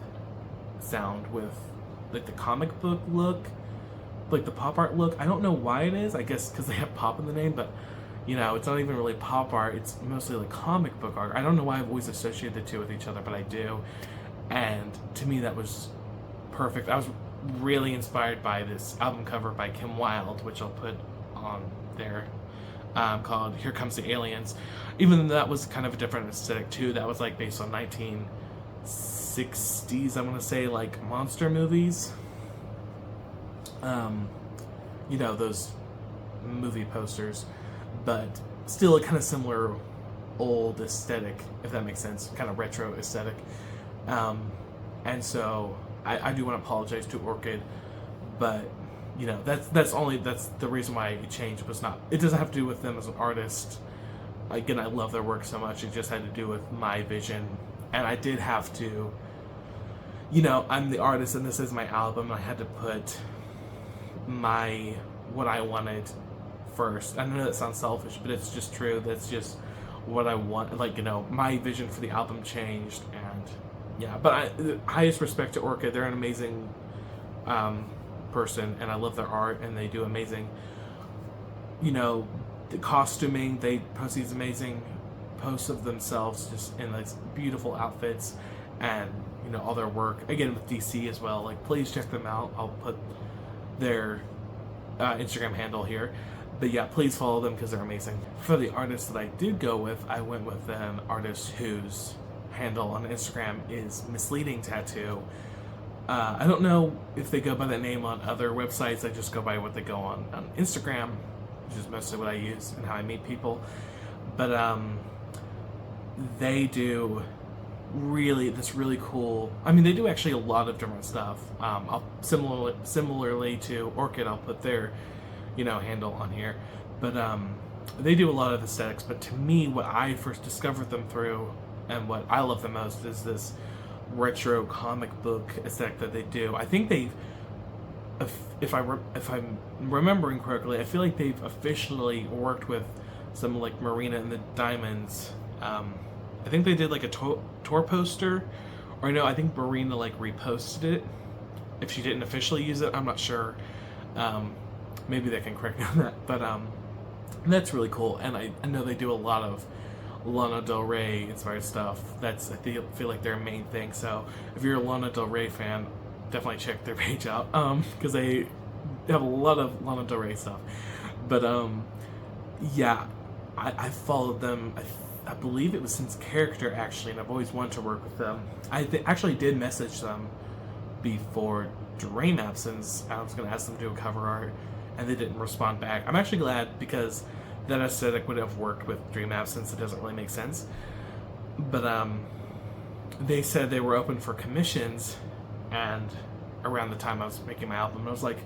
sound with like the comic book look, like the pop art look. I don't know why it is. I guess because they have pop in the name, but it's not even really pop art. It's mostly like comic book art. I don't know why I've always associated the two with each other, but I do. And to me, that was perfect. I was really inspired by this album cover by Kim Wilde, which I'll put on there, called Here Comes the Aliens. Even though that was kind of a different aesthetic too. That was like based on 1960s, I'm gonna say, like monster movies. Those movie posters, but still a kind of similar old aesthetic, if that makes sense, kind of retro aesthetic. And so I do want to apologize to Orchid, but that's the reason why it changed. It doesn't have to do with them as an artist. Again, I love their work so much. It just had to do with my vision, and I did have to. I'm the artist, and this is my album. I had to put what I wanted first. I know that sounds selfish, but it's just true. That's just what I want. My vision for the album changed, and yeah. But highest respect to Orchid. They're an amazing person, and I love their art, and they do amazing. The costuming, they post these amazing posts of themselves just in these beautiful outfits, and all their work. Again, with DC as well. Please check them out. I'll put their Instagram handle here. But yeah, please follow them because they're amazing. For the artist that I did go with, I went with an artist whose handle on Instagram is Misleading Tattoo. I don't know if they go by that name on other websites. I just go by what they go on Instagram, which is mostly what I use and how I meet people. But they do really cool. I mean, they do actually a lot of different stuff. Similarly to Orchid, I'll put their handle on here. But they do a lot of aesthetics. But to me, what I first discovered them through, and what I love the most, is this retro comic book aesthetic that they do. I think they've if I'm remembering correctly, I feel like they've officially worked with some like Marina and the Diamonds. I think they did like a tour poster, or no, I think Marina like reposted it. If she didn't officially use it, I'm not sure. Maybe they can correct me on that, but that's really cool. And I know they do a lot of Lana Del Rey inspired stuff. That's I feel like their main thing. So if you're a Lana Del Rey fan, definitely check their page out because they have a lot of Lana Del Rey stuff. But yeah, I followed them. I believe it was since Character actually, and I've always wanted to work with them. I actually did message them before Dream Absence. I was going to ask them to do a cover art, and they didn't respond back. I'm actually glad because that aesthetic would have worked with Dream Absence. It doesn't really make sense. But they said they were open for commissions, and around the time I was making my album, I was like,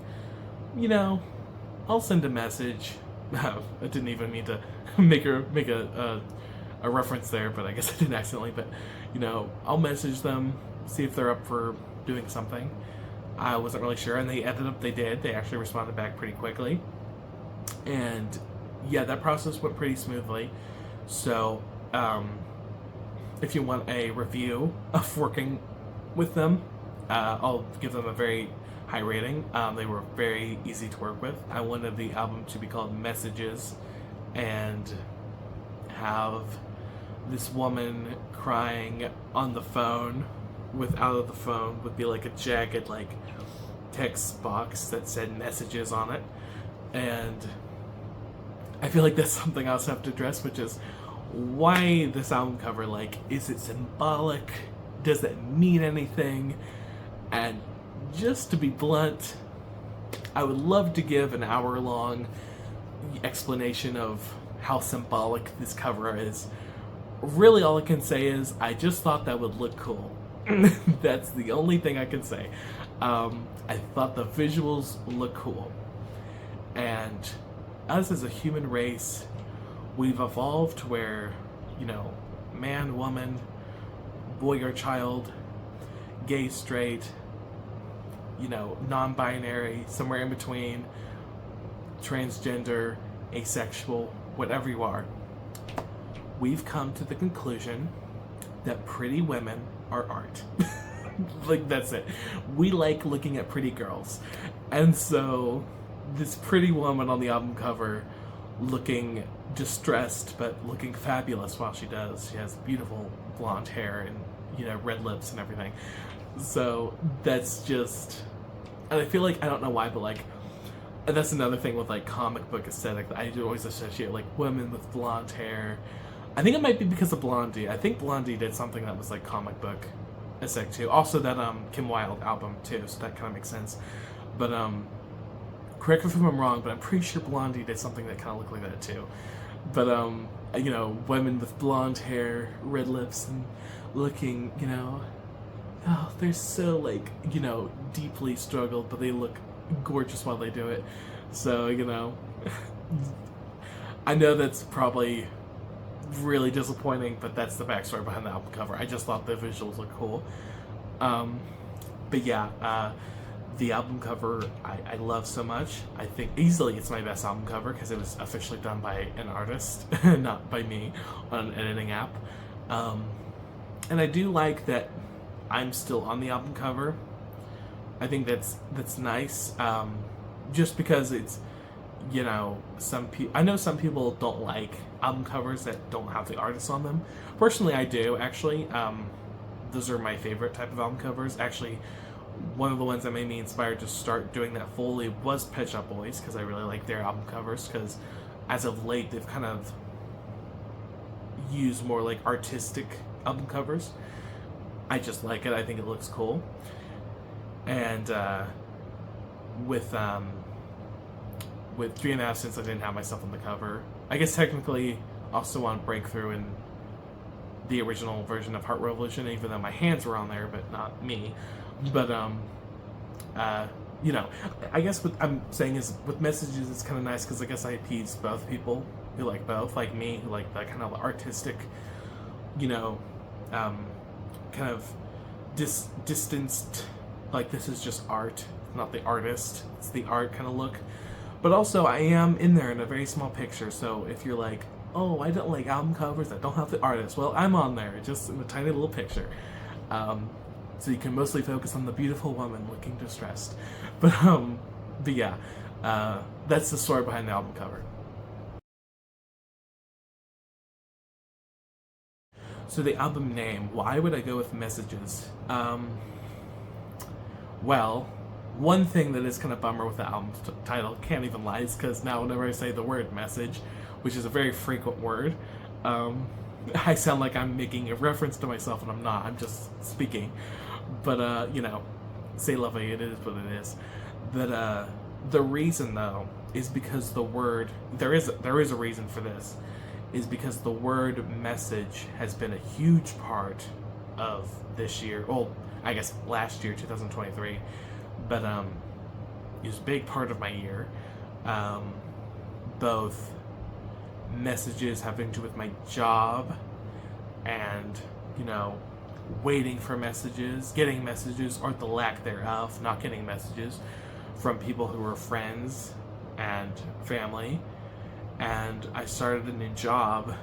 I'll send a message. I didn't even mean to make a reference there, but I guess I did accidentally. But I'll message them, see if they're up for doing something. I wasn't really sure, and they did. They actually responded back pretty quickly, and yeah, that process went pretty smoothly. So, if you want a review of working with them, I'll give them a very high rating. They were very easy to work with. I wanted the album to be called Messages and have this woman crying on the phone out of the phone would be like a jagged like text box that said messages on it. And I feel like that's something I also have to address, which is why this album cover. Like, is it symbolic? Does it mean anything? And just to be blunt, I would love to give an hour-long explanation of how symbolic this cover is. Really, all I can say is I just thought that would look cool. That's the only thing I can say. I thought the visuals look cool. And us as a human race, we've evolved to where, man, woman, boy or child, gay, straight, non-binary, somewhere in between, transgender, asexual, whatever you are. We've come to the conclusion that pretty women are art. Like, that's it. We like looking at pretty girls. And so, this pretty woman on the album cover looking distressed but looking fabulous while she does. She has beautiful blonde hair and, red lips and everything. So, that's just... And I feel like, I don't know why, but like, and that's another thing with like comic book aesthetic that I do always associate like women with blonde hair. I think it might be because of Blondie. I think Blondie did something that was like comic book aesthetic too. Also that Kim Wilde album too, so that kind of makes sense. But correct me if I'm wrong, but I'm pretty sure Blondie did something that kind of looked like that too. But women with blonde hair, red lips, and looking, oh, they're so like, deeply struggled, but they look gorgeous while they do it. So, I know that's probably really disappointing, but that's the backstory behind the album cover. I just thought the visuals looked cool. But yeah, the album cover I love so much. I think easily it's my best album cover because it was officially done by an artist, not by me, on an editing app. And I do like that I'm still on the album cover. I think that's nice. Just because it's, I know some people don't like album covers that don't have the artists on them. Personally, I do, actually. Those are my favorite type of album covers. Actually, one of the ones that made me inspired to start doing that fully was Pet Shop Boys, because I really like their album covers, because as of late, they've kind of used more like artistic album covers. I just like it. I think it looks cool. And with Dream Absence, I didn't have myself on the cover. I guess technically also on Breakthrough and the original version of Heart Revolution, even though my hands were on there, but not me. But I guess what I'm saying is with Messages, it's kind of nice because I guess I appease both people who like both, like me, who like that kind of artistic, kind of distanced, like this is just art not the artist. It's the art kind of look. But also, I am in there in a very small picture, so if you're like, oh, I don't like album covers that don't have the artist, well, I'm on there, just in a tiny little picture. So you can mostly focus on the beautiful woman looking distressed. But yeah, that's the story behind the album cover. So the album name, why would I go with Messages? Well, one thing that is kind of bummer with the album title, can't even lie, is because now whenever I say the word message, which is a very frequent word, I sound like I'm making a reference to myself, and I'm not. I'm just speaking. But, you know, say lovely, it is what it is. But the reason, though, is because the word, there is a reason for this, is because the word message has been a huge part of this year, well, I guess last year, 2023, but it was a big part of my year. Both messages having to do with my job and, you know, waiting for messages, getting messages, or the lack thereof, not getting messages from people who were friends and family. And I started a new job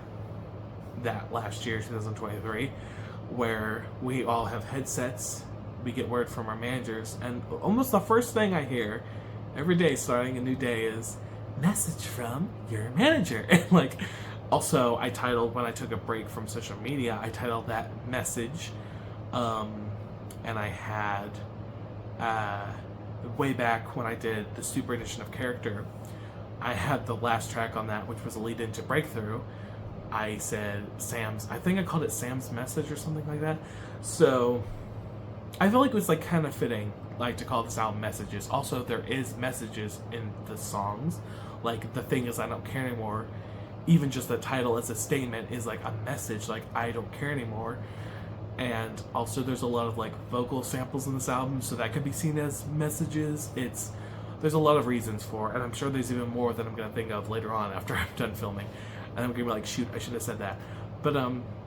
that last year, 2023, where we all have headsets. We get word from our managers, and almost the first thing I hear every day starting a new day is message from your manager. And like, also I titled, when I took a break from social media, I titled that message, and I had way back when I did the Super Edition of Character, I had the last track on that, which was a lead into Breakthrough. I said Sam's, I think I called it Sam's Message or something like that. So I feel like it was like kind of fitting, like, to call this album Messages. Also, there is messages in the songs. Like, the thing is, I don't care anymore. Even just the title as a statement is like a message, like, I don't care anymore. And also there's a lot of like vocal samples in this album, so that could be seen as messages. There's a lot of reasons for it, and I'm sure there's even more that I'm gonna think of later on after I'm done filming. And I'm gonna be like, shoot, I should have said that. But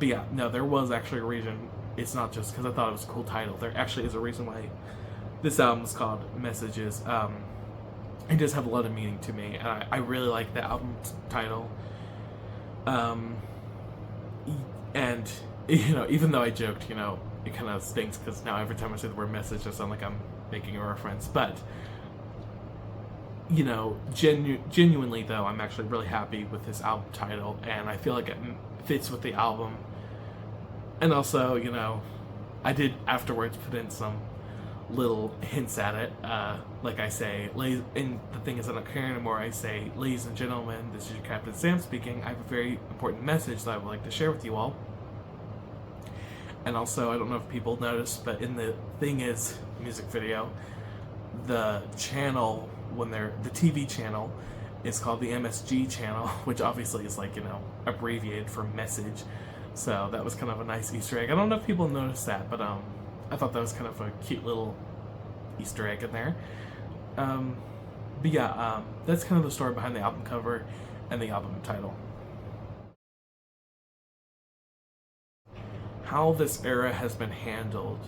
yeah, no, there was actually a reason. It's not just because I thought it was a cool title. There actually is a reason why this album is called Messages. It does have a lot of meaning to me, and I really like the album title. And, you know, even though I joked, you know, it kind of stinks because now every time I say the word message, I sound like I'm making a reference. But, you know, genuinely, though, I'm actually really happy with this album title, and I feel like it fits with the album. And also, you know, I did afterwards put in some little hints at it. Like I say, and the thing is, I don't care anymore. I say, ladies and gentlemen, this is your Captain Sam speaking. I have a very important message that I would like to share with you all. And also, I don't know if people noticed, but in the Thing Is music video, the channel, the TV channel, is called the MSG channel, which obviously is like, you know, abbreviated for message. So that was kind of a nice Easter egg. I don't know if people noticed that, but I thought that was kind of a cute little Easter egg in there. But yeah, that's kind of the story behind the album cover and the album title. How this era has been handled.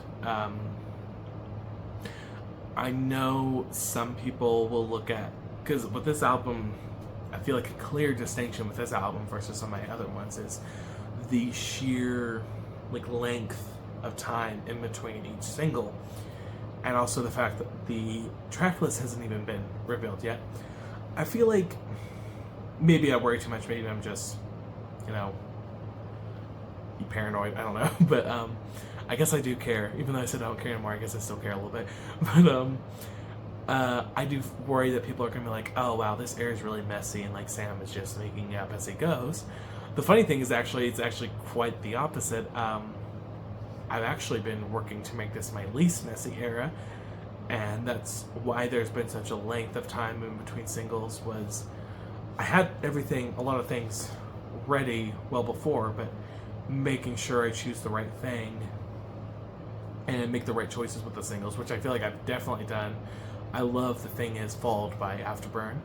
I know some people will look at, because with this album, I feel like a clear distinction with this album versus some of my other ones is the sheer like length of time in between each single, and also the fact that the track list hasn't even been revealed yet. I feel like maybe I worry too much, maybe I'm just, you know, paranoid, I don't know. But I guess I do care, even though I said I don't care anymore. I guess I still care a little bit. But I do worry that people are gonna be like, oh wow, this air is really messy, and like Sam is just making it up as he goes. The funny thing is, it's actually quite the opposite. I've actually been working to make this my least messy era, and that's why there's been such a length of time in between singles. Was I had a lot of things ready well before, but making sure I choose the right thing and make the right choices with the singles, which I feel like I've definitely done. I love The Thing Is, followed by Afterburn,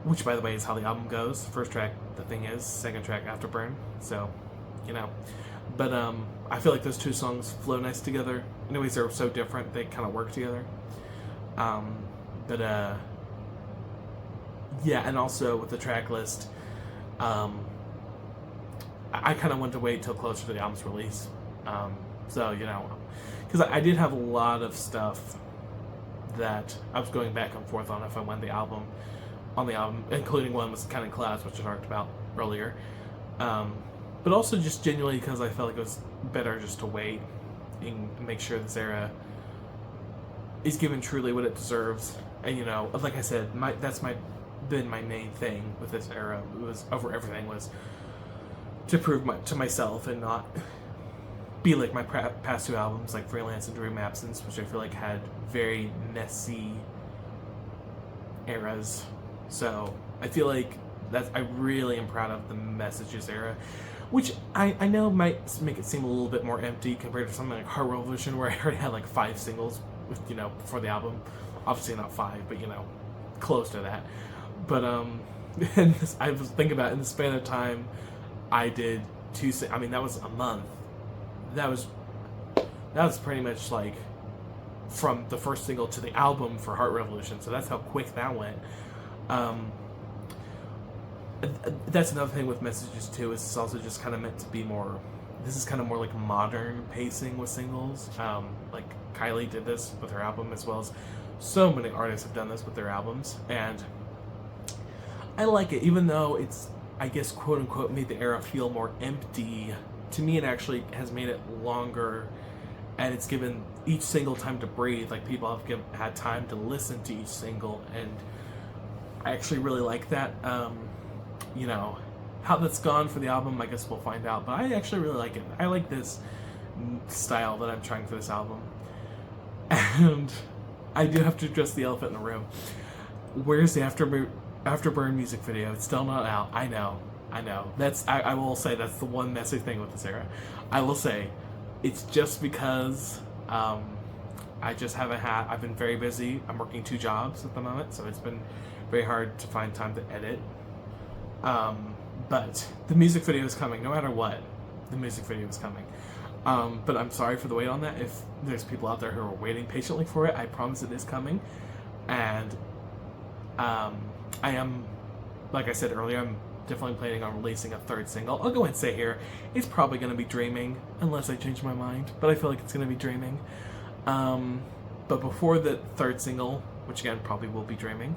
which, by the way, is how the album goes. First track, The Thing Is, second track, Afterburn. So, you know. But I feel like those two songs flow nice together. Anyways, they're so different, they kind of work together. Um, but yeah, and also with the track list, um, I kind of want to wait till closer to the album's release. So because I did have a lot of stuff that I was going back and forth on if I wanted the album, including one was Counting Clouds, which I talked about earlier. But also just genuinely because I felt like it was better just to wait and make sure this era is given truly what it deserves. And like I said, that's been my main thing with this era. It was over everything was to prove to myself and not be like my past two albums, like Freelance and Dream Absence, which I feel like had very messy eras. So I feel like I really am proud of the Messages era, which I know might make it seem a little bit more empty compared to something like Heart Revolution, where I already had like 5 singles with, before the album. Obviously not 5, but close to that. But and I was thinking about it, in the span of time I did 2. I mean, that was a month. That was pretty much like from the first single to the album for Heart Revolution. So that's how quick that went. That's another thing with Messages too. Is it's also just kind of meant to be more. This is kind of more like modern pacing with singles. Like Kylie did this with her album, as well as so many artists have done this with their albums, and I like it, even though it's, I guess, quote unquote, made the era feel more empty. To me, it actually has made it longer, and it's given each single time to breathe. Like, people have had time to listen to each single, and I actually really like that. How that's gone for the album, I guess we'll find out, but I actually really like it. I like this style that I'm trying for this album. And I do have to address the elephant in the room. Where's the Afterburn music video? It's still not out. I know. I will say that's the one messy thing with this era. I will say it's just because I just haven't had. I've been very busy. I'm working 2 jobs at the moment, so it's been very hard to find time to edit. But the music video is coming, no matter what. The music video is coming. But I'm sorry for the wait on that. If there's people out there who are waiting patiently for it, I promise it is coming. And I am, like I said earlier, I'm definitely planning on releasing a 3rd single. I'll go ahead and say here, it's probably going to be Dreaming, unless I change my mind. But I feel like it's going to be Dreaming. But before the 3rd single, which again probably will be Dreaming,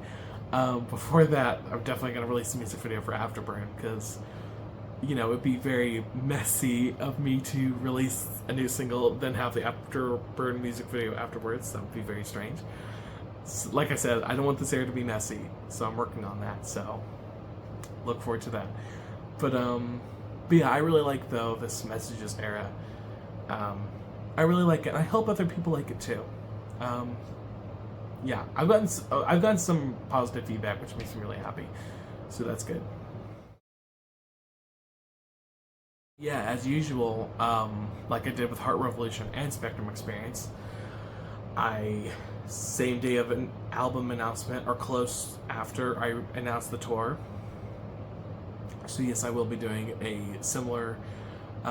before that, I'm definitely going to release a music video for Afterburn, because it'd be very messy of me to release a new single, then have the Afterburn music video afterwards. That would be very strange. So, like I said, I don't want this era to be messy, so I'm working on that, so look forward to that. But yeah, I really like, though, this Messages era. I really like it, and I hope other people like it too. Yeah, I've gotten some positive feedback, which makes me really happy, so that's good. Yeah, as usual, like I did with Heart Revolution and Spectrum Experience, same day of an album announcement, or close after I announced the tour. So yes, I will be doing a similar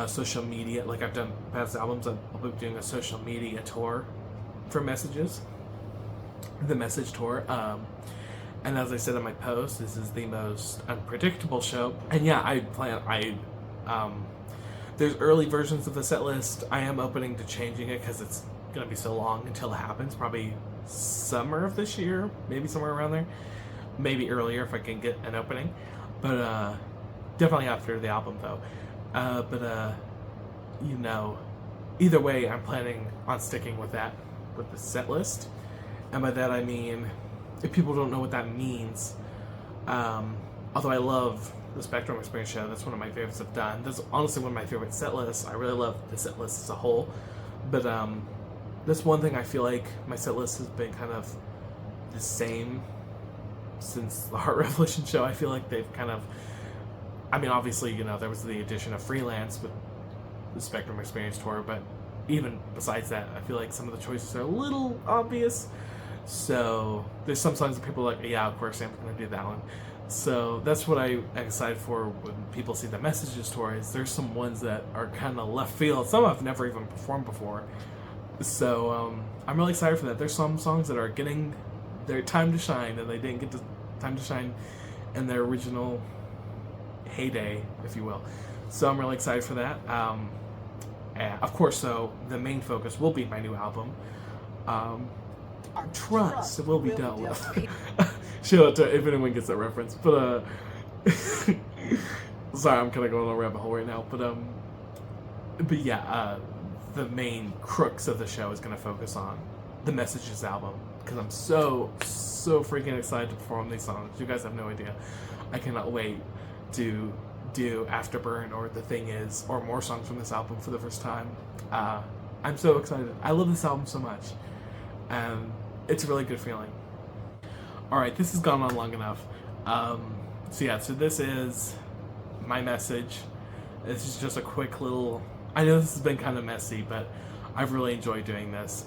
social media, like I've done past albums. I'll be doing a social media tour for Messages, the Message tour. And as I said in my post, this is the most unpredictable show. And yeah, there's early versions of the set list. I am opening to changing it because it's going to be so long until it happens. Probably summer of this year, maybe somewhere around there. Maybe earlier if I can get an opening. But definitely after the album, though. Either way, I'm planning on sticking with that, with the set list. And by that I mean, if people don't know what that means, although I love the Spectrum Experience show, that's one of my favorites I've done. That's honestly one of my favorite set lists. I really love the set list as a whole. But that's one thing I feel like my set list has been kind of the same since the Heart Revolution show. I feel like they've kind of, I mean, obviously, there was the addition of Freelance with the Spectrum Experience tour, but even besides that, I feel like some of the choices are a little obvious. So there's some songs that people are like, yeah, of course I'm going to do that one. So that's what I'm excited for when people see the Messages tour. Is there's some ones that are kind of left field. Some I've never even performed before, So I'm really excited for that. There's some songs that are getting their time to shine, and they didn't get the time to shine in their original heyday, if you will. So I'm really excited for that. Of course, so the main focus will be my new album. Trust will be dealt with. Shout out to if anyone gets that reference. But sorry, I'm kind of going on a rabbit hole right now. But yeah, the main crux of the show is going to focus on the Messages album, because I'm so freaking excited to perform these songs. You guys have no idea. I cannot wait to do Afterburn or The Thing Is or more songs from this album for the first time. I'm so excited. I love this album so much, and it's a really good feeling. Alright, this has gone on long enough. So this is my message. This is just a quick little... I know this has been kind of messy, but I've really enjoyed doing this.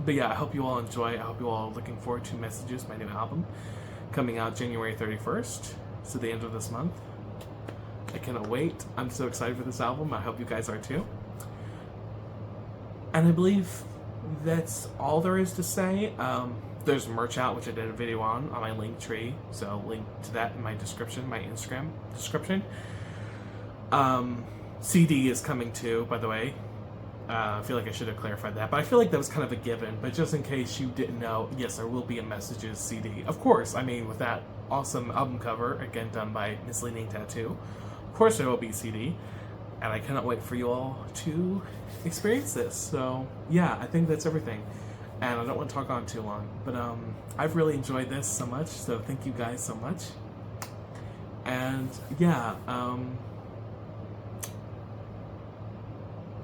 But yeah, I hope you all enjoy. I hope you all are looking forward to Messages, my new album, coming out January 31st, so the end of this month. I cannot wait. I'm so excited for this album. I hope you guys are too. And I believe that's all there is to say. There's merch out, which I did a video on my Linktree, so link to that in my description, my Instagram description. CD is coming too, by the way. I feel like I should have clarified that, but I feel like that was kind of a given. But just in case you didn't know, yes, there will be a Messages CD. Of course, I mean, with that awesome album cover, again done by Misleading Tattoo, of course there will be a CD, and I cannot wait for you all to experience this. So yeah, I think that's everything, and I don't want to talk on too long, but I've really enjoyed this so much, so thank you guys so much. And yeah,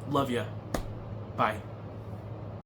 love ya. Bye.